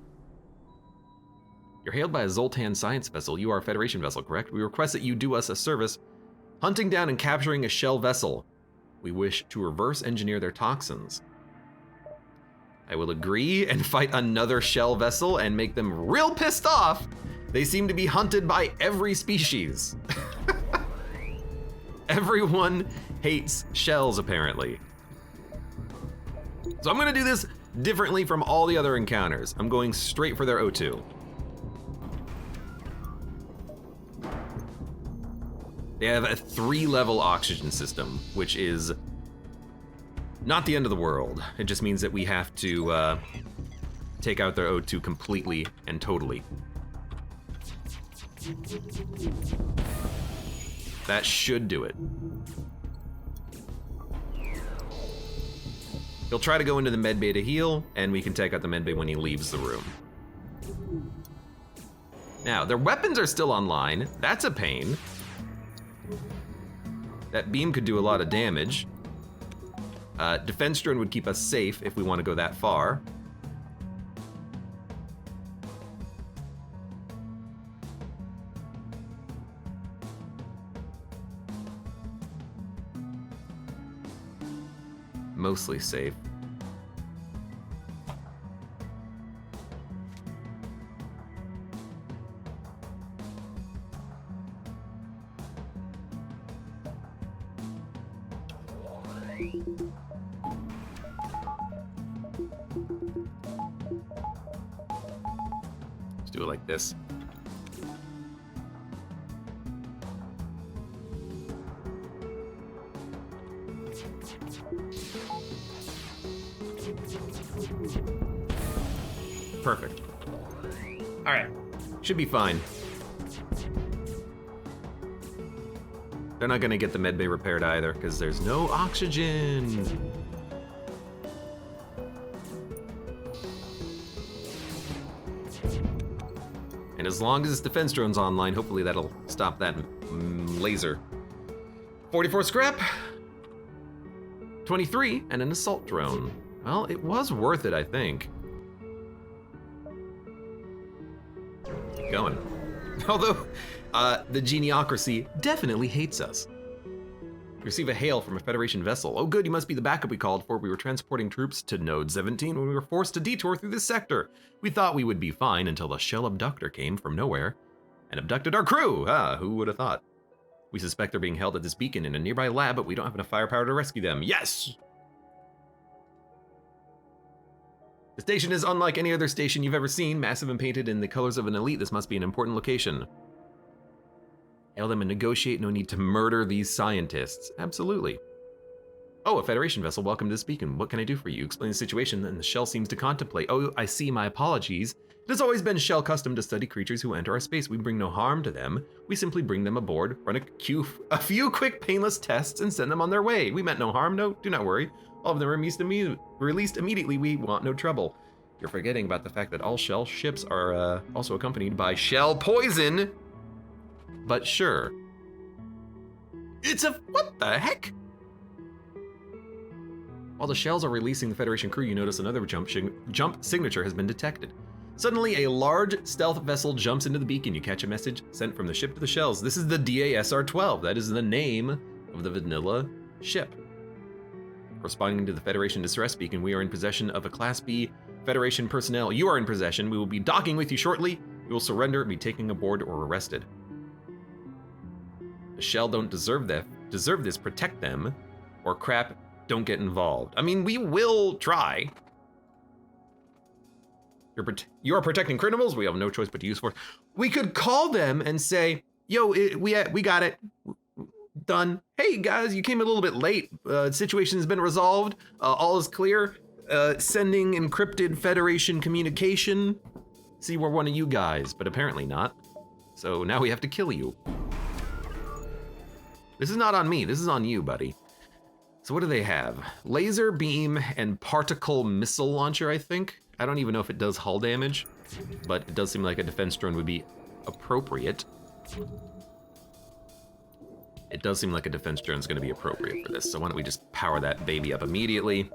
You're hailed by a Zoltan science vessel. You are a Federation vessel, correct? We request that you do us a service hunting down and capturing a shell vessel. We wish to reverse engineer their toxins. I will agree and fight another shell vessel and make them real pissed off. They seem to be hunted by every species. Everyone hates shells, apparently. So I'm gonna do this differently from all the other encounters. I'm going straight for their O2. They have a 3-level oxygen system, which is not the end of the world. It just means that we have to take out their O2 completely and totally. That should do it. He'll try to go into the medbay to heal, and we can take out the medbay when he leaves the room. Now, their weapons are still online. That's a pain. That beam could do a lot of damage. Defense drone would keep us safe if we want to go that far. Mostly safe. Let's do it like this. Perfect. All right, should be fine. They're not gonna get the medbay repaired either because there's no oxygen. And as long as this defense drone's online, hopefully that'll stop that laser. 44 scrap, 23, and an assault drone. Well, it was worth it, I think. Keep going. Although, the geniocracy definitely hates us. We receive a hail from a Federation vessel. Oh good, you must be the backup we called for. We were transporting troops to Node 17 when we were forced to detour through this sector. We thought we would be fine until the shell abductor came from nowhere and abducted our crew. Who would have thought? We suspect they're being held at this beacon in a nearby lab, but we don't have enough firepower to rescue them. Yes! The station is unlike any other station you've ever seen, massive and painted in the colors of an elite. This must be an important location. Hail them and negotiate, no need to murder these scientists. Absolutely. Oh, a Federation vessel, welcome to this beacon. What can I do for you? Explain the situation, and the shell seems to contemplate. Oh, I see, my apologies. It has always been shell custom to study creatures who enter our space. We bring no harm to them. We simply bring them aboard, run a few quick painless tests, and send them on their way. We meant no harm, no, do not worry. All of them are released immediately, we want no trouble. You're forgetting about the fact that all shell ships are also accompanied by shell poison. But sure. It's a, what the heck? While the shells are releasing the Federation crew, you notice another jump signature has been detected. Suddenly, a large stealth vessel jumps into the beacon. You catch a message sent from the ship to the shells. This is the DASR-12. That is the name of the vanilla ship. Corresponding to the Federation distress beacon, we are in possession of a Class B Federation personnel. You are in possession. We will be docking with you shortly. We will surrender and be taken aboard or arrested. The Shell don't deserve this. Protect them, or crap, don't get involved. I mean, we will try. You are protecting criminals. We have no choice but to use force. We could call them and say, yo, we got it. Done. Hey guys, you came a little bit late. Situation's been resolved. All is clear. Sending encrypted Federation communication. See, we're one of you guys, but apparently not. So now we have to kill you. This is not on me, this is on you, buddy. So what do they have? Laser beam and particle missile launcher, I think. I don't even know if it does hull damage, but it does seem like a defense drone would be appropriate. It does seem like a defense drone is going to be appropriate for this, so why don't we just power that baby up immediately.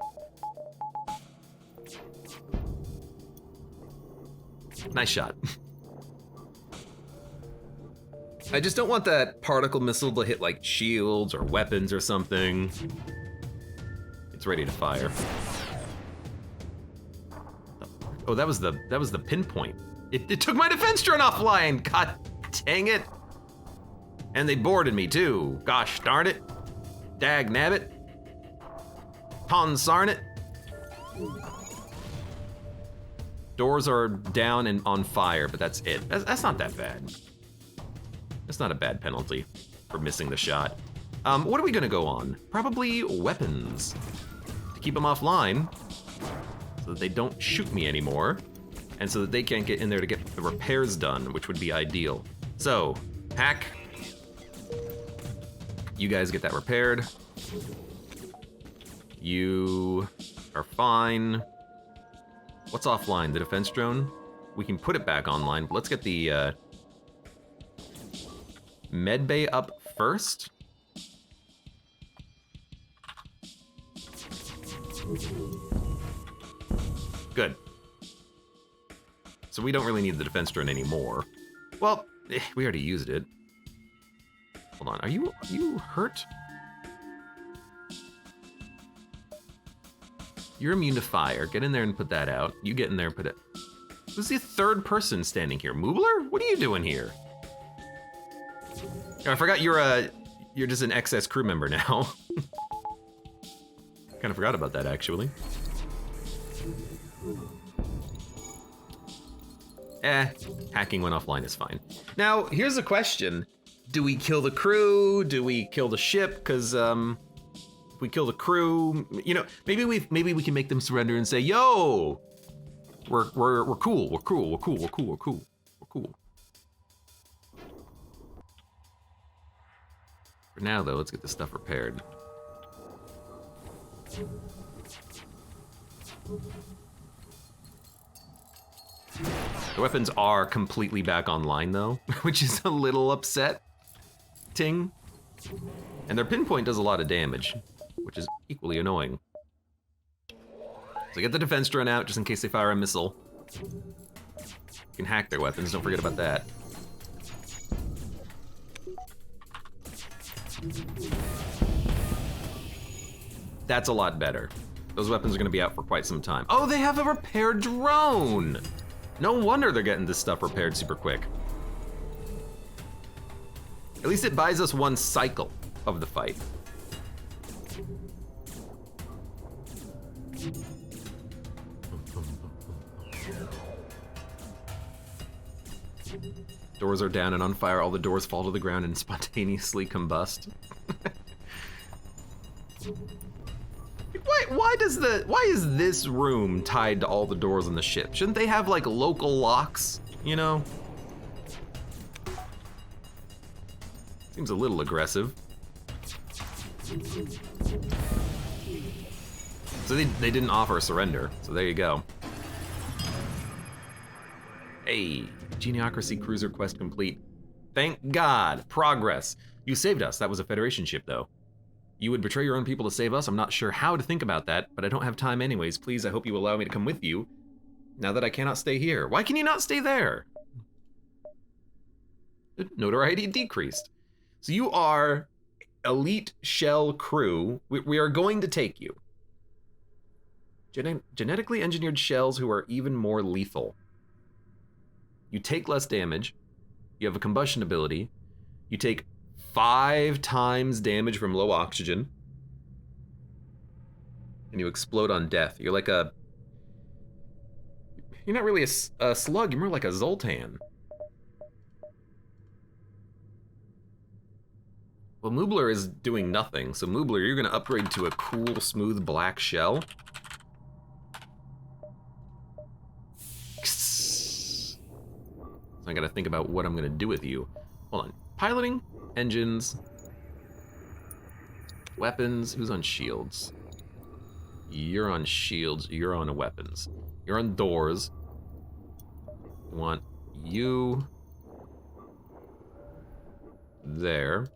Nice shot. I just don't want that particle missile to hit like shields or weapons or something. It's ready to fire. Oh, that was the pinpoint. It took my defense drone offline. God dang it. And they boarded me too. Gosh darn it. Dag nabbit. Consarn it. Doors are down and on fire, but that's it. That's not that bad. That's not a bad penalty for missing the shot. What are we gonna go on? Probably weapons. To keep them offline, so that they don't shoot me anymore, and so that they can't get in there to get the repairs done, which would be ideal. So, hack. You guys get that repaired. You are fine. What's offline? The defense drone? We can put it back online, but let's get the med bay up first. Good. So we don't really need the defense drone anymore. Well, we already used it. Hold on, are you hurt? You're immune to fire. Get in there and put that out. You get in there and put it. Who's the third person standing here? Moobler? What are you doing here? Oh, I forgot you're just an XS crew member now. Kind of forgot about that actually. Hacking when offline is fine. Now, here's a question. Do we kill the crew? Do we kill the ship? Because if we kill the crew, you know, maybe we can make them surrender and say, yo, we're cool, we're cool, we're cool, we're cool, we're cool, we're cool. For now though, let's get this stuff repaired. The weapons are completely back online though, which is a little upsetting. And their pinpoint does a lot of damage, which is equally annoying. So get the defense drone out just in case they fire a missile. You can hack their weapons, don't forget about that. That's a lot better. Those weapons are gonna be out for quite some time. Oh, they have a repaired drone! No wonder they're getting this stuff repaired super quick. At least it buys us one cycle of the fight. Doors are down and on fire. All the doors fall to the ground and spontaneously combust. Why is this room tied to all the doors on the ship? Shouldn't they have like local locks, you know? Seems a little aggressive. So they didn't offer a surrender, so there you go. Hey, Geniocracy cruiser quest complete. Thank God, progress. You saved us, that was a Federation ship though. You would betray your own people to save us? I'm not sure how to think about that, but I don't have time anyways. Please, I hope you allow me to come with you, now that I cannot stay here. Why can you not stay there? Notoriety decreased. So you are elite shell crew. We are going to take you. Genetically engineered shells who are even more lethal. You take less damage. You have a combustion ability. You take 5 times damage from low oxygen. And you explode on death. You're like a... You're not really a slug, you're more like a Zoltan. Well, Moobler is doing nothing, so Moobler, you're gonna upgrade to a cool, smooth black shell. So I gotta think about what I'm gonna do with you. Hold on. Piloting, engines, weapons. Who's on shields? You're on shields, you're on weapons. You're on doors. I want you there.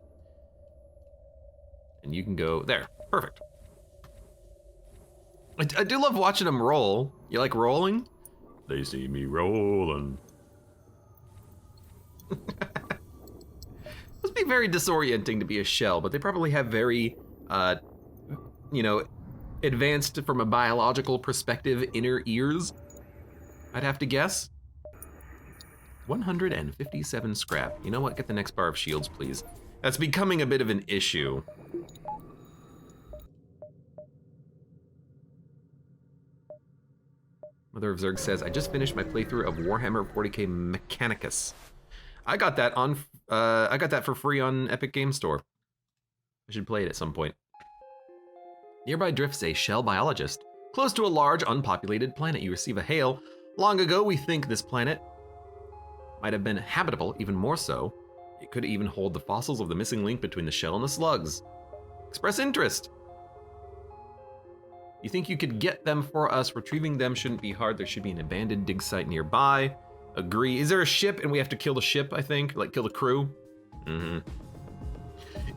And you can go there. Perfect. I do love watching them roll. You like rolling? They see me rolling. Must be very disorienting to be a shell, but they probably have very, you know, advanced from a biological perspective inner ears, I'd have to guess. 157 scrap. You know what? Get the next bar of shields, please. That's becoming a bit of an issue. Mother of Zerg says, I just finished my playthrough of Warhammer 40k Mechanicus. I got that for free on Epic Game Store. I should play it at some point. Nearby drifts a shell biologist. Close to a large, unpopulated planet, you receive a hail. Long ago, we think this planet might have been habitable, even more so. It could even hold the fossils of the missing link between the shell and the slugs. Express interest. You think you could get them for us? Retrieving them shouldn't be hard. There should be an abandoned dig site nearby. Agree. Is there a ship and we have to kill the ship, I think? Like, kill the crew? Mm-hmm.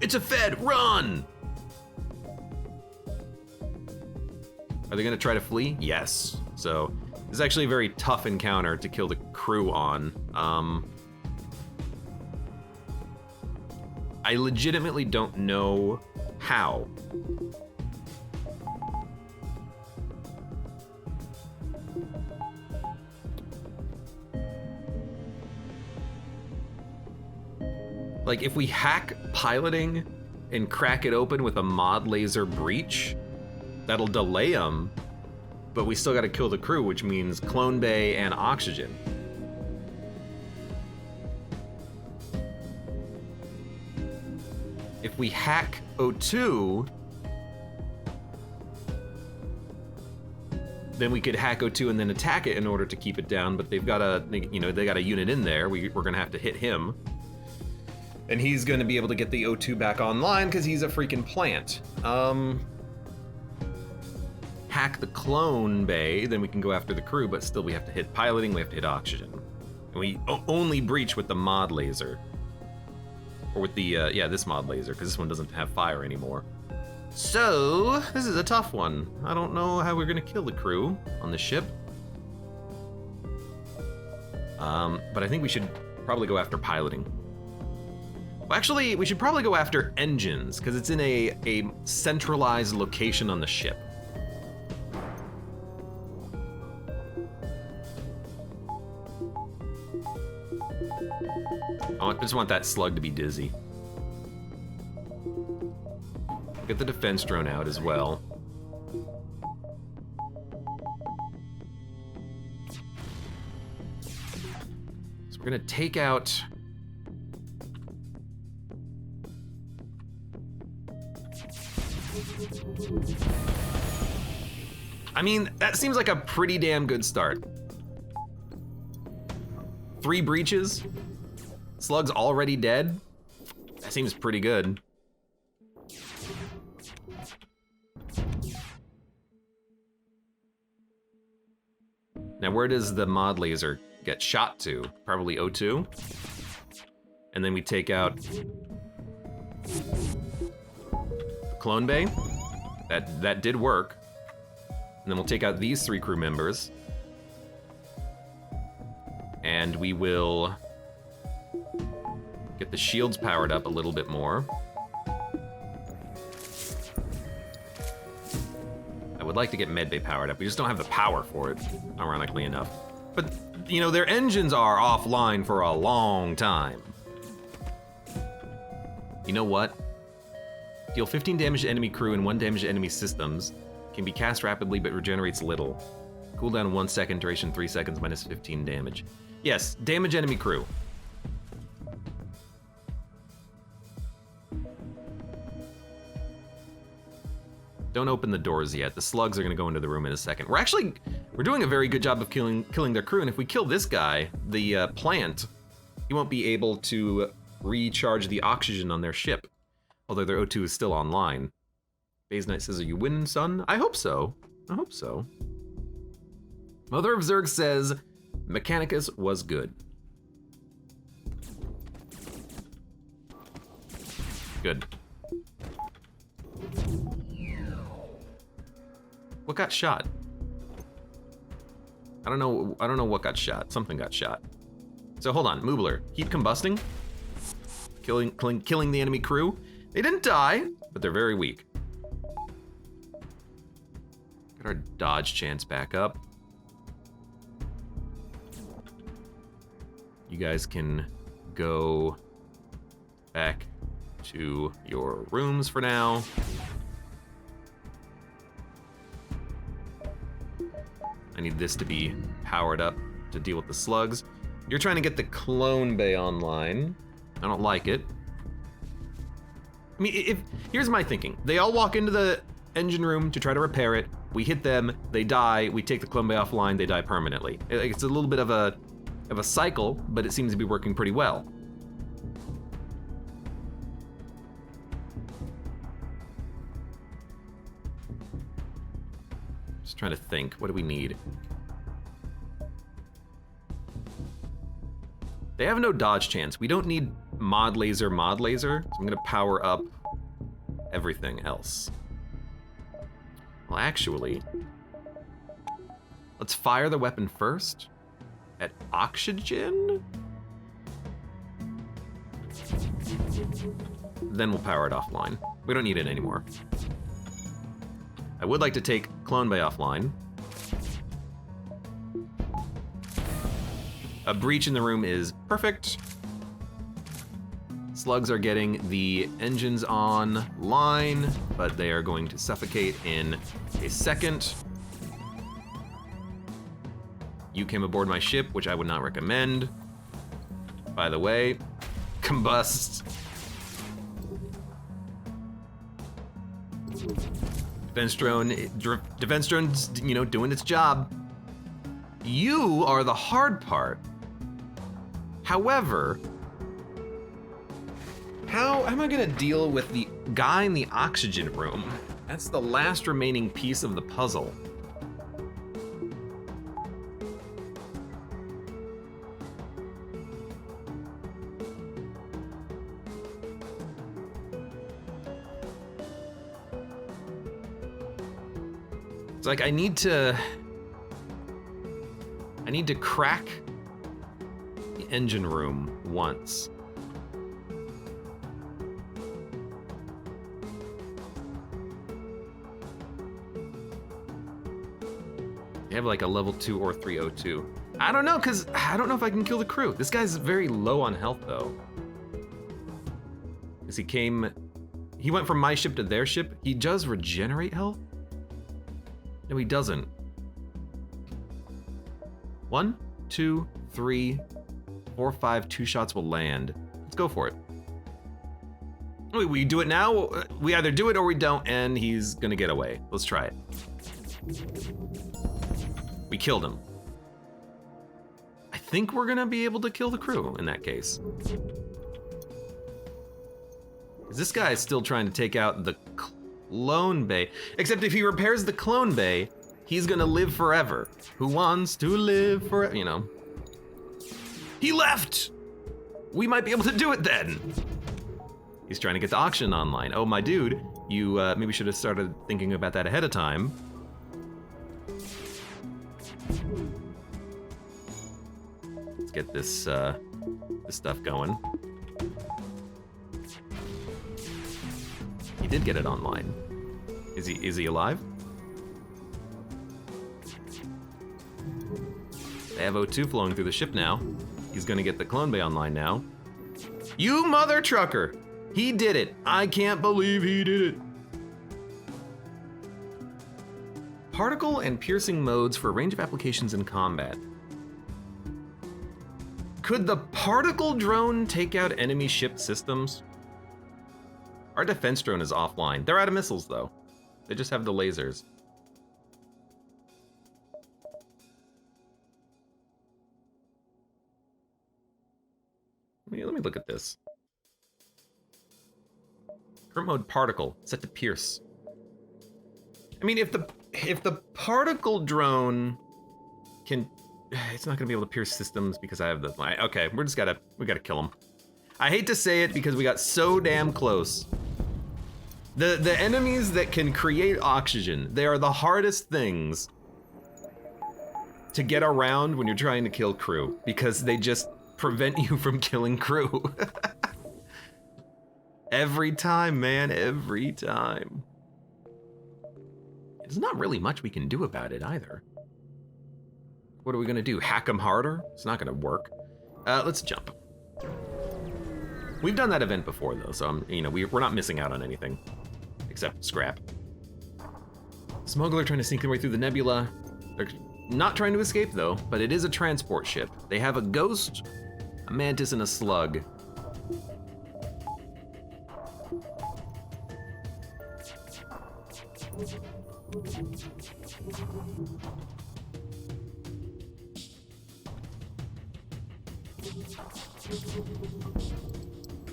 It's a Fed! Run! Are they gonna try to flee? Yes. So, this is actually a very tough encounter to kill the crew on. I legitimately don't know how. Like, if we hack piloting and crack it open with a mod laser breach, that'll delay them, but we still gotta kill the crew, which means clone bay and oxygen. If we hack O2, then we could hack O2 and then attack it in order to keep it down, but they've got a, you know, they got a unit in there. We're gonna have to hit him. And he's gonna be able to get the O2 back online because he's a freaking plant. Hack the clone bay, then we can go after the crew, but still we have to hit piloting, we have to hit oxygen. And we only breach with the mod laser. Or with the, yeah, this mod laser, because this one doesn't have fire anymore. So, this is a tough one. I don't know how we're gonna kill the crew on the ship. But I think we should probably go after piloting. Well, actually, we should probably go after engines, because it's in a centralized location on the ship. I just want that slug to be dizzy. Get the defense drone out as well. So we're gonna take out... I mean, that seems like a pretty damn good start. 3 breaches? Slug's already dead? That seems pretty good. Now where does the mod laser get shot to? Probably O2. And then we take out the clone bay. That did work. And then we'll take out these 3 crew members. And we will get the shields powered up a little bit more. would like to get medbay powered up. We just don't have the power for it, ironically enough. But, you know, their engines are offline for a long time. You know what? Deal 15 damage to enemy crew and 1 damage to enemy systems. Can be cast rapidly but regenerates little. Cooldown 1 second, duration 3 seconds, minus 15 damage. Yes, damage enemy crew. Don't open the doors yet. The slugs are gonna go into the room in a second. We're doing a very good job of killing their crew, and if we kill this guy, the plant, he won't be able to recharge the oxygen on their ship. Although their O2 is still online. Phase Knight says, are you winning, son? I hope so. I hope so. Mother of Zerg says, Mechanicus was good. Good. What got shot? I don't know what got shot. Something got shot. So hold on, Moobler, keep combusting. Killing the enemy crew. They didn't die, but they're very weak. Get our dodge chance back up. You guys can go back to your rooms for now. I need this to be powered up to deal with the slugs. You're trying to get the clone bay online. I don't like it. I mean, here's my thinking. They all walk into the engine room to try to repair it. We hit them, they die, we take the clone bay offline, they die permanently. It's a little bit of a cycle, but it seems to be working pretty well. Just trying to think, what do we need? They have no dodge chance. We don't need mod laser, so I'm gonna power up everything else. Well, actually, let's fire the weapon first at oxygen. Then we'll power it offline. We don't need it anymore. I would like to take clone bay offline. A breach in the room is perfect. Slugs are getting the engines online, but they are going to suffocate in a second. You came aboard my ship, which I would not recommend. By the way, combust. Defense drone's, you know, doing its job. You are the hard part. However, how am I gonna deal with the guy in the oxygen room? That's the last remaining piece of the puzzle. It's like I need to crack the engine room once. They have like a level 2 or 3 O2. I don't know, because I don't know if I can kill the crew. This guy's very low on health though. Because he went from my ship to their ship. He does regenerate health? No, he doesn't. 1, 2, 3, 4, 5, 2 shots will land. Let's go for it. We do it now. We either do it or we don't, and he's gonna get away. Let's try it. We killed him. I think we're gonna be able to kill the crew in that case. This guy is still trying to take out the clone bay. Except if he repairs the clone bay, he's gonna live forever. Who wants to live forever, you know? He left! We might be able to do it then. He's trying to get the auction online. Oh, my dude, you maybe should have started thinking about that ahead of time. Let's get this stuff going. He did get it online. Is he alive? They have O2 flowing through the ship now. He's gonna get the clone bay online now. You mother trucker! He did it! I can't believe he did it! Particle and piercing modes for a range of applications in combat. Could the particle drone take out enemy ship systems? Our defense drone is offline. They're out of missiles though. They just have the lasers. Let me look at this. Current mode particle set to pierce. I mean, if the particle drone can, it's not gonna be able to pierce systems because I have the. Okay, we gotta kill him. I hate to say it because we got so damn close. The enemies that can create oxygen, they are the hardest things to get around when you're trying to kill crew because they just prevent you from killing crew. Every time, man, every time. There's not really much we can do about it either. What are we gonna do? Hack them harder? It's not gonna work. Let's jump. We've done that event before though, so we're not missing out on anything. Except scrap. Smuggler trying to sneak their way through the nebula. They're not trying to escape though, but it is a transport ship. They have a ghost, a mantis, and a slug.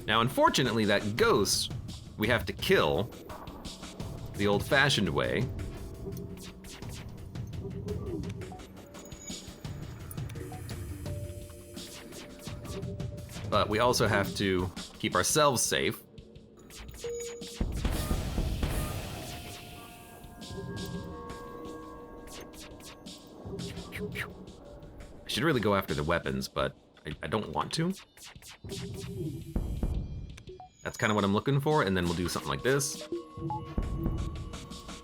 Now, unfortunately, that ghost we have to kill the old-fashioned way. But we also have to keep ourselves safe. I should really go after the weapons, but I don't want to. That's kind of what I'm looking for, and then we'll do something like this.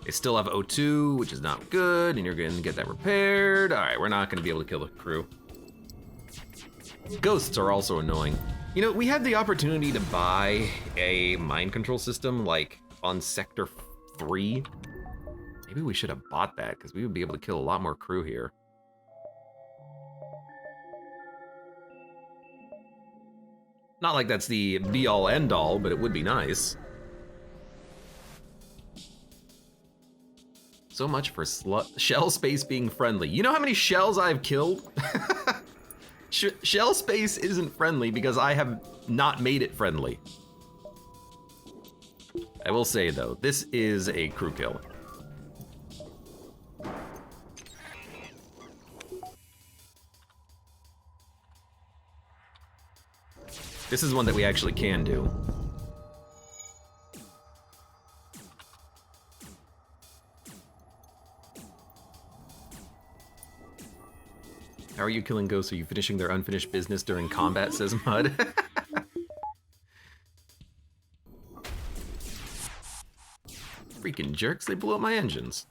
They still have O2, which is not good, and you're gonna get that repaired. All right, we're not gonna be able to kill the crew. Ghosts are also annoying. You know, we had the opportunity to buy a mind control system, like, on Sector 3. Maybe we should have bought that, because we would be able to kill a lot more crew here. Not like that's the be-all, end-all, but it would be nice. So much for shell space being friendly. You know how many shells I've killed? Shell space isn't friendly because I have not made it friendly. I will say though, this is a crew kill. This is one that we actually can do. How are you killing ghosts? Are you finishing their unfinished business during combat, says Mud? Freaking jerks, they blew up my engines.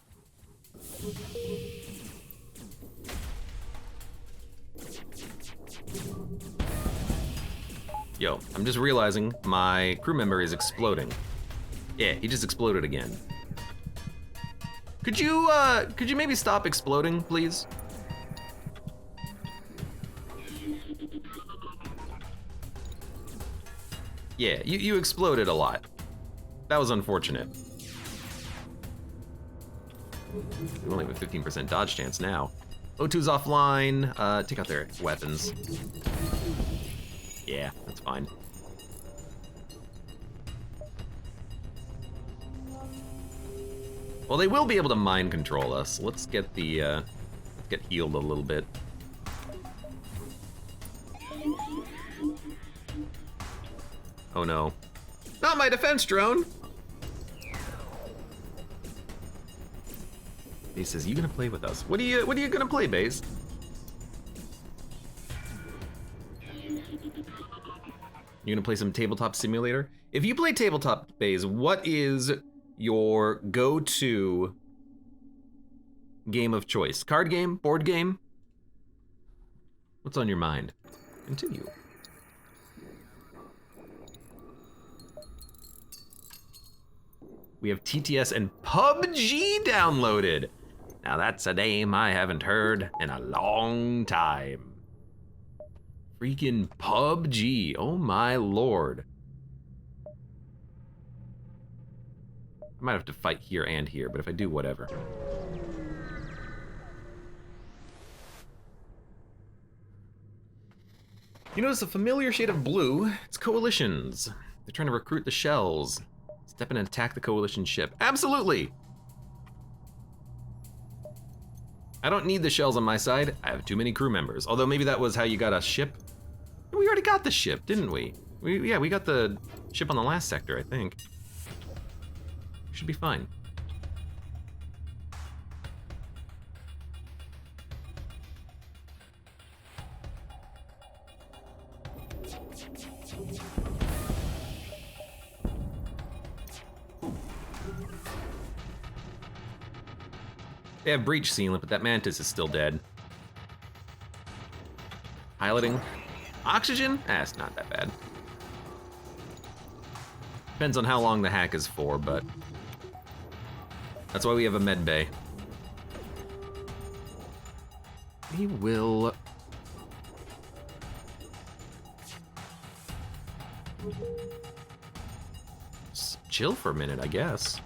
Yo, I'm just realizing my crew member is exploding. Yeah, he just exploded again. Could you maybe stop exploding, please? Yeah, you exploded a lot. That was unfortunate. We only have a 15% dodge chance now. O2's offline. Take out their weapons. Yeah, that's fine. Well, they will be able to mind control us. Let's get the let's get healed a little bit. Oh no. Not my defense drone! He says, you gonna play with us? What are you gonna play, Baze? You gonna play some tabletop simulator? If you play tabletop, Baze, what is your go-to game of choice? Card game? Board game? What's on your mind? Continue. We have TTS and PUBG downloaded. Now that's a name I haven't heard in a long time. Freaking PUBG, oh my lord. I might have to fight here and here, but if I do, whatever. You notice a familiar shade of blue? It's coalitions. They're trying to recruit the shells. Step in and attack the coalition ship. Absolutely! I don't need the shells on my side. I have too many crew members. Although maybe that was how you got a ship. We already got the ship, didn't we? Yeah, we got the ship on the last sector, I think. Should be fine. They have breach sealant, but that mantis is still dead. Piloting. Oxygen? It's not that bad. Depends on how long the hack is for, but that's why we have a med bay. We will chill for a minute, I guess.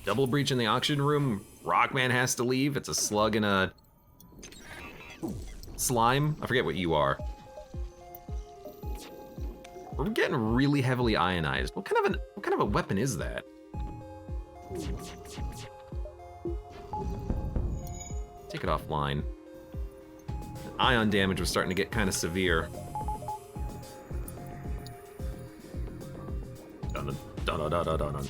Double breach in the oxygen room. Rockman has to leave. It's a slug and a slime. I forget what you are. We're getting really heavily ionized. What kind of a weapon is that? Take it offline. Ion damage was starting to get kind of severe. Dun dun dun dun dun dun.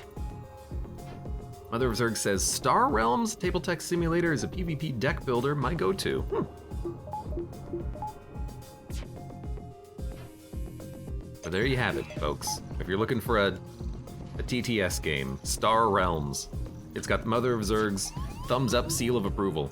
Mother of Zerg says, Star Realms Table Tech Simulator is a PvP deck builder, my go-to. So there you have it, folks. If you're looking for a TTS game, Star Realms. It's got Mother of Zerg's thumbs up seal of approval.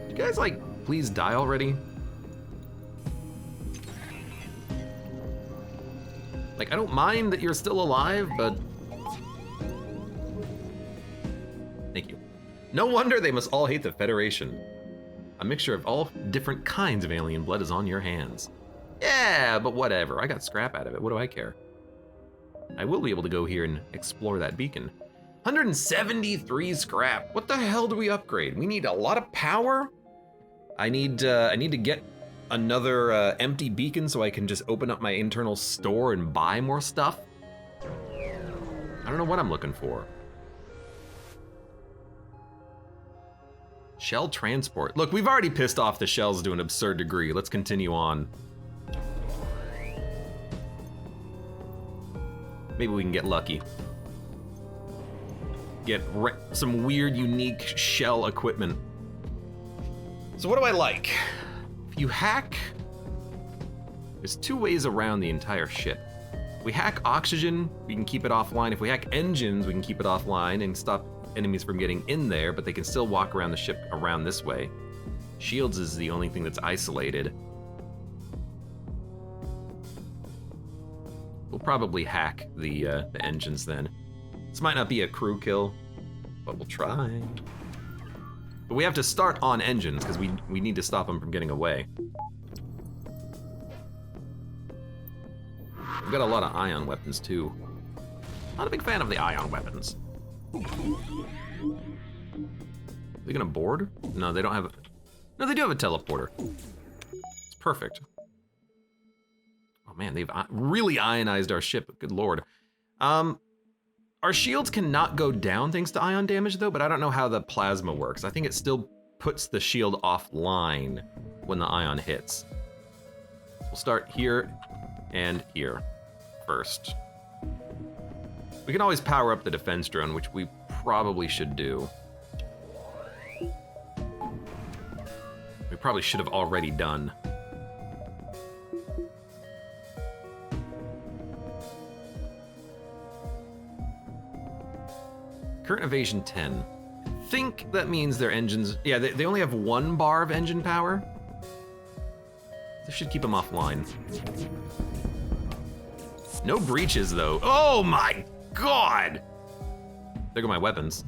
You guys, like, please die already? Like, I don't mind that you're still alive, but... Thank you. No wonder they must all hate the Federation. A mixture of all different kinds of alien blood is on your hands. Yeah, but whatever. I got scrap out of it. What do I care? I will be able to go here and explore that beacon. 173 scrap. What the hell do we upgrade? We need a lot of power. I need to get another empty beacon so I can just open up my internal store and buy more stuff. I don't know what I'm looking for. Shell transport. Look, we've already pissed off the shells to an absurd degree. Let's continue on. Maybe we can get lucky. Get some weird, unique shell equipment. So what do I like? If you hack, there's two ways around the entire ship. If we hack oxygen, we can keep it offline. If we hack engines, we can keep it offline and stop enemies from getting in there, but they can still walk around the ship around this way. Shields is the only thing that's isolated. We'll probably hack the engines then. This might not be a crew kill, but we'll try. But we have to start on engines because we need to stop them from getting away. We've got a lot of ion weapons too. Not a big fan of the ion weapons. Are they gonna board? No, they don't have. No, they do have a teleporter. It's perfect. Oh man, they've really ionized our ship. Good lord. Our shields cannot go down thanks to ion damage though, but I don't know how the plasma works. I think it still puts the shield offline when the ion hits. We'll start here and here first. We can always power up the defense drone, which we probably should do. probably should have already done. Current evasion 10. I think that means their engines, yeah, they only have 1 bar of engine power. This should keep them offline. No breaches though. Oh my God! There go my weapons.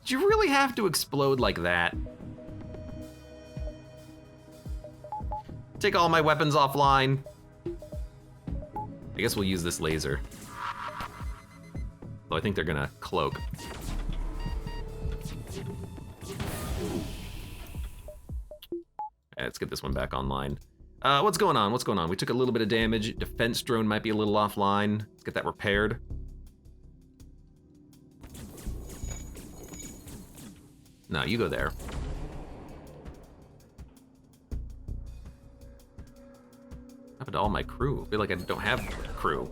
Did you really have to explode like that? Take all my weapons offline. I guess we'll use this laser. Though I think they're gonna cloak. Let's get this one back online. What's going on? What's going on? We took a little bit of damage. Defense drone might be a little offline. Let's get that repaired. No, you go there. What happened to all my crew? I feel like I don't have crew.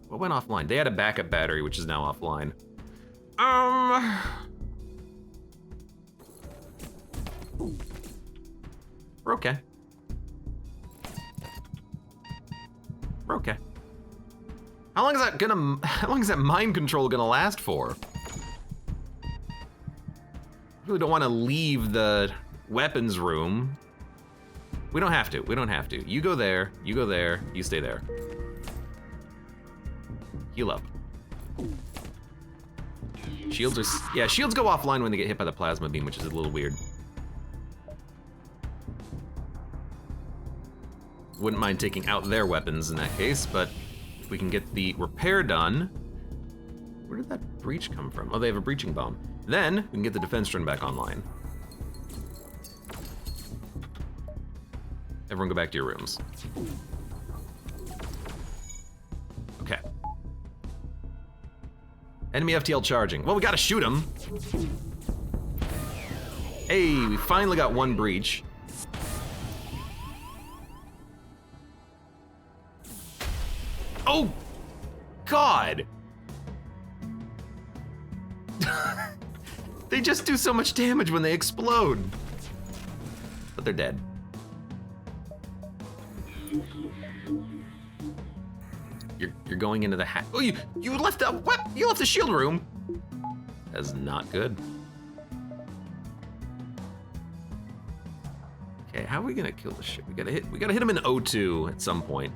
What went offline? They had a backup battery, which is now offline. We're okay. We're okay. How long is that mind control gonna last for? I really don't want to leave the weapons room. We don't have to. We don't have to. You go there. You go there. You stay there. Heal up. Shields are... Yeah, shields go offline when they get hit by the plasma beam, which is a little weird. Wouldn't mind taking out their weapons in that case, but if we can get the repair done... Where did that breach come from? Oh, they have a breaching bomb. Then, we can get the defense drone back online. Everyone go back to your rooms. Okay. Enemy FTL charging. Well, we gotta shoot him. Hey, we finally got 1 breach. Oh, God. They just do so much damage when they explode. But they're dead. You're going into the hat. Oh, you left the what? You left the shield room. That's not good. Okay, how are we gonna kill this shit? We gotta hit him in O2 at some point.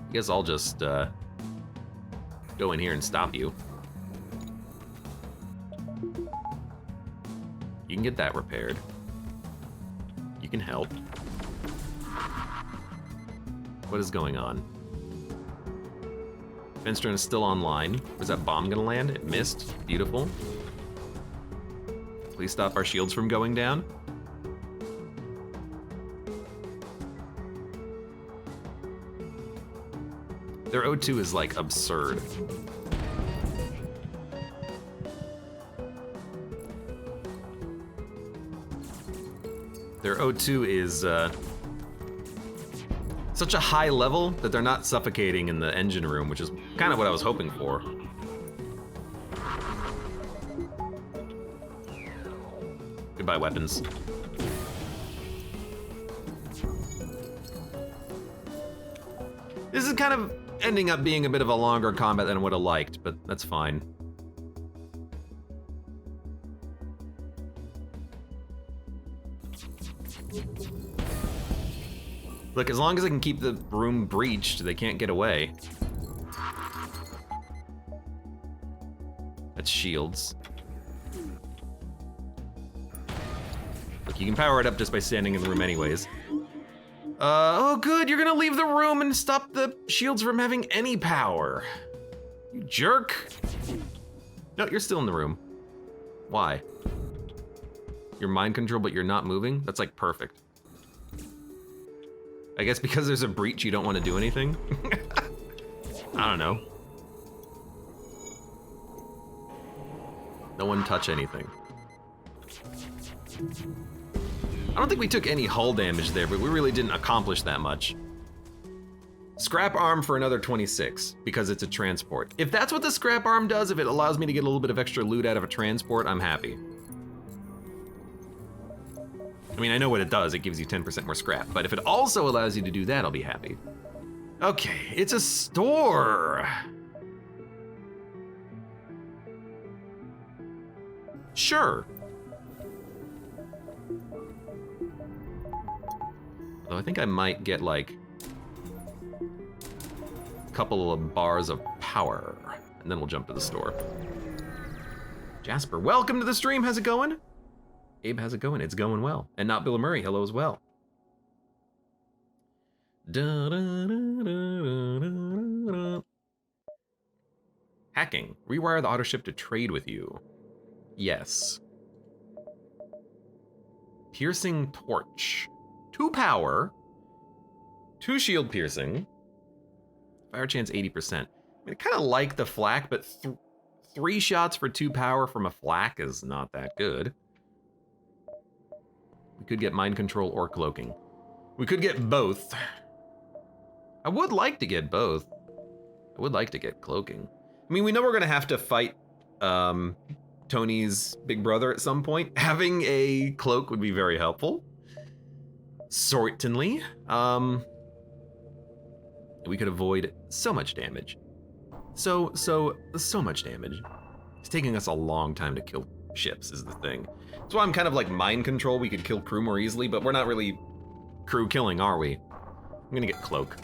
I guess I'll just go in here and stop you. You can get that repaired. You can help. What is going on? Fence drone is still online. Was that bomb gonna land? It missed. Beautiful. Please stop our shields from going down. Their O2 is like absurd. Their O2 is such a high level that they're not suffocating in the engine room, which is kind of what I was hoping for. Goodbye, weapons. This is kind of ending up being a bit of a longer combat than I would have liked, but that's fine. Look, as long as I can keep the room breached, they can't get away. That's shields. Look, you can power it up just by standing in the room anyways. Oh good, you're gonna leave the room and stop the shields from having any power. You jerk. No, you're still in the room. Why? You're mind control, but you're not moving? That's like perfect. I guess because there's a breach, you don't want to do anything? I don't know. No one touch anything. I don't think we took any hull damage there, but we really didn't accomplish that much. Scrap arm for another 26 because it's a transport. If that's what the scrap arm does, if it allows me to get a little bit of extra loot out of a transport, I'm happy. I mean, I know what it does. It gives you 10% more scrap, but if it also allows you to do that, I'll be happy. Okay, it's a store. Sure. Though I think I might get like a couple of bars of power, and then we'll jump to the store. Jasper, welcome to the stream. How's it going? Abe, how's it going? It's going well. And not Bill Murray, hello as well. Hacking. Rewire the autoship to trade with you. Yes. Piercing torch. 2 power. 2 shield piercing. Fire chance 80%. I mean, I kind of like the flak, but 3 shots for 2 power from a flak is not that good. We could get mind control or cloaking. We could get both. I would like to get both. I would like to get cloaking. I mean, we know we're gonna have to fight Tony's big brother at some point. Having a cloak would be very helpful. Certainly. We could avoid so much damage. So much damage. It's taking us a long time to kill ships is the thing. That's why I'm kind of like mind control. We could kill crew more easily, but we're not really crew killing, are we? I'm gonna get cloak.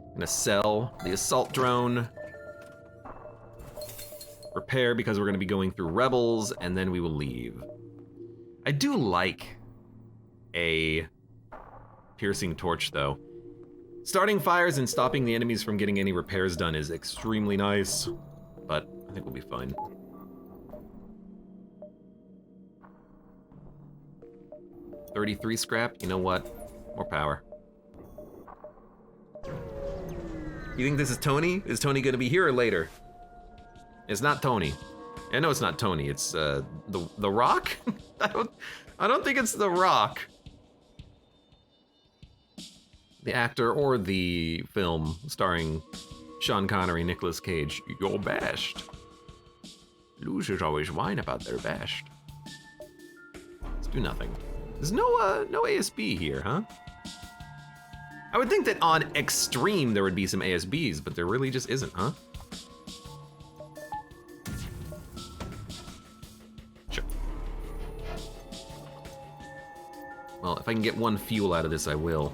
I'm gonna sell the assault drone. Repair because we're gonna be going through rebels, and then we will leave. I do like a piercing torch though. Starting fires and stopping the enemies from getting any repairs done is extremely nice, but I think we'll be fine. $33 scrap, you know what? More power. You think this is Tony? Is Tony gonna be here or later? It's not Tony. I know it's not Tony, it's the Rock? I don't think it's the Rock. The actor or the film starring Sean Connery, Nicolas Cage. You're bashed. Losers always whine about their bashed. Let's do nothing. There's no ASB here, huh? I would think that on Extreme there would be some ASBs, but there really just isn't, huh? Sure. Well, if I can get 1 fuel out of this, I will.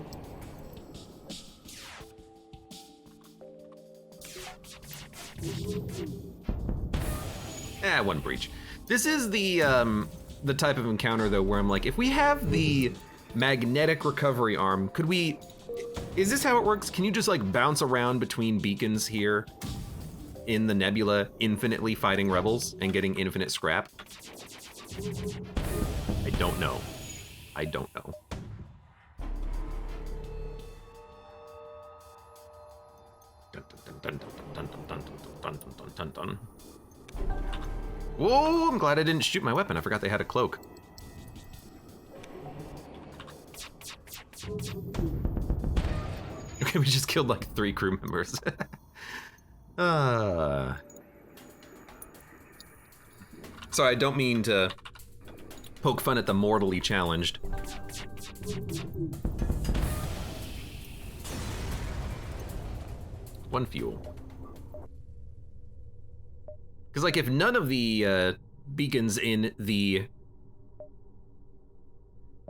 One breach. This is the type of encounter though where I'm like, if we have the magnetic recovery arm, could we, is this how it works? Can you just like bounce around between beacons here in the nebula infinitely fighting rebels and getting infinite scrap? I don't know. I don't know. Dun, dun, dun, dun, dun, dun, dun, dun, dun, dun, dun, dun. Whoa, I'm glad I didn't shoot my weapon. I forgot they had a cloak. Okay, we just killed like 3 crew members. Sorry, I don't mean to poke fun at the mortally challenged. One fuel. Because like if none of the beacons in the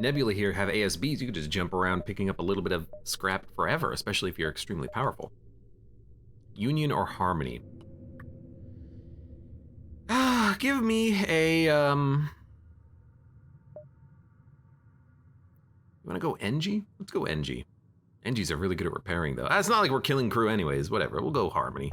nebula here have ASBs, you could just jump around picking up a little bit of scrap forever, especially if you're extremely powerful. Union or Harmony? Give me a, you wanna go NG? Let's go NG. NGs are really good at repairing though. It's not like we're killing crew anyways, whatever, we'll go Harmony.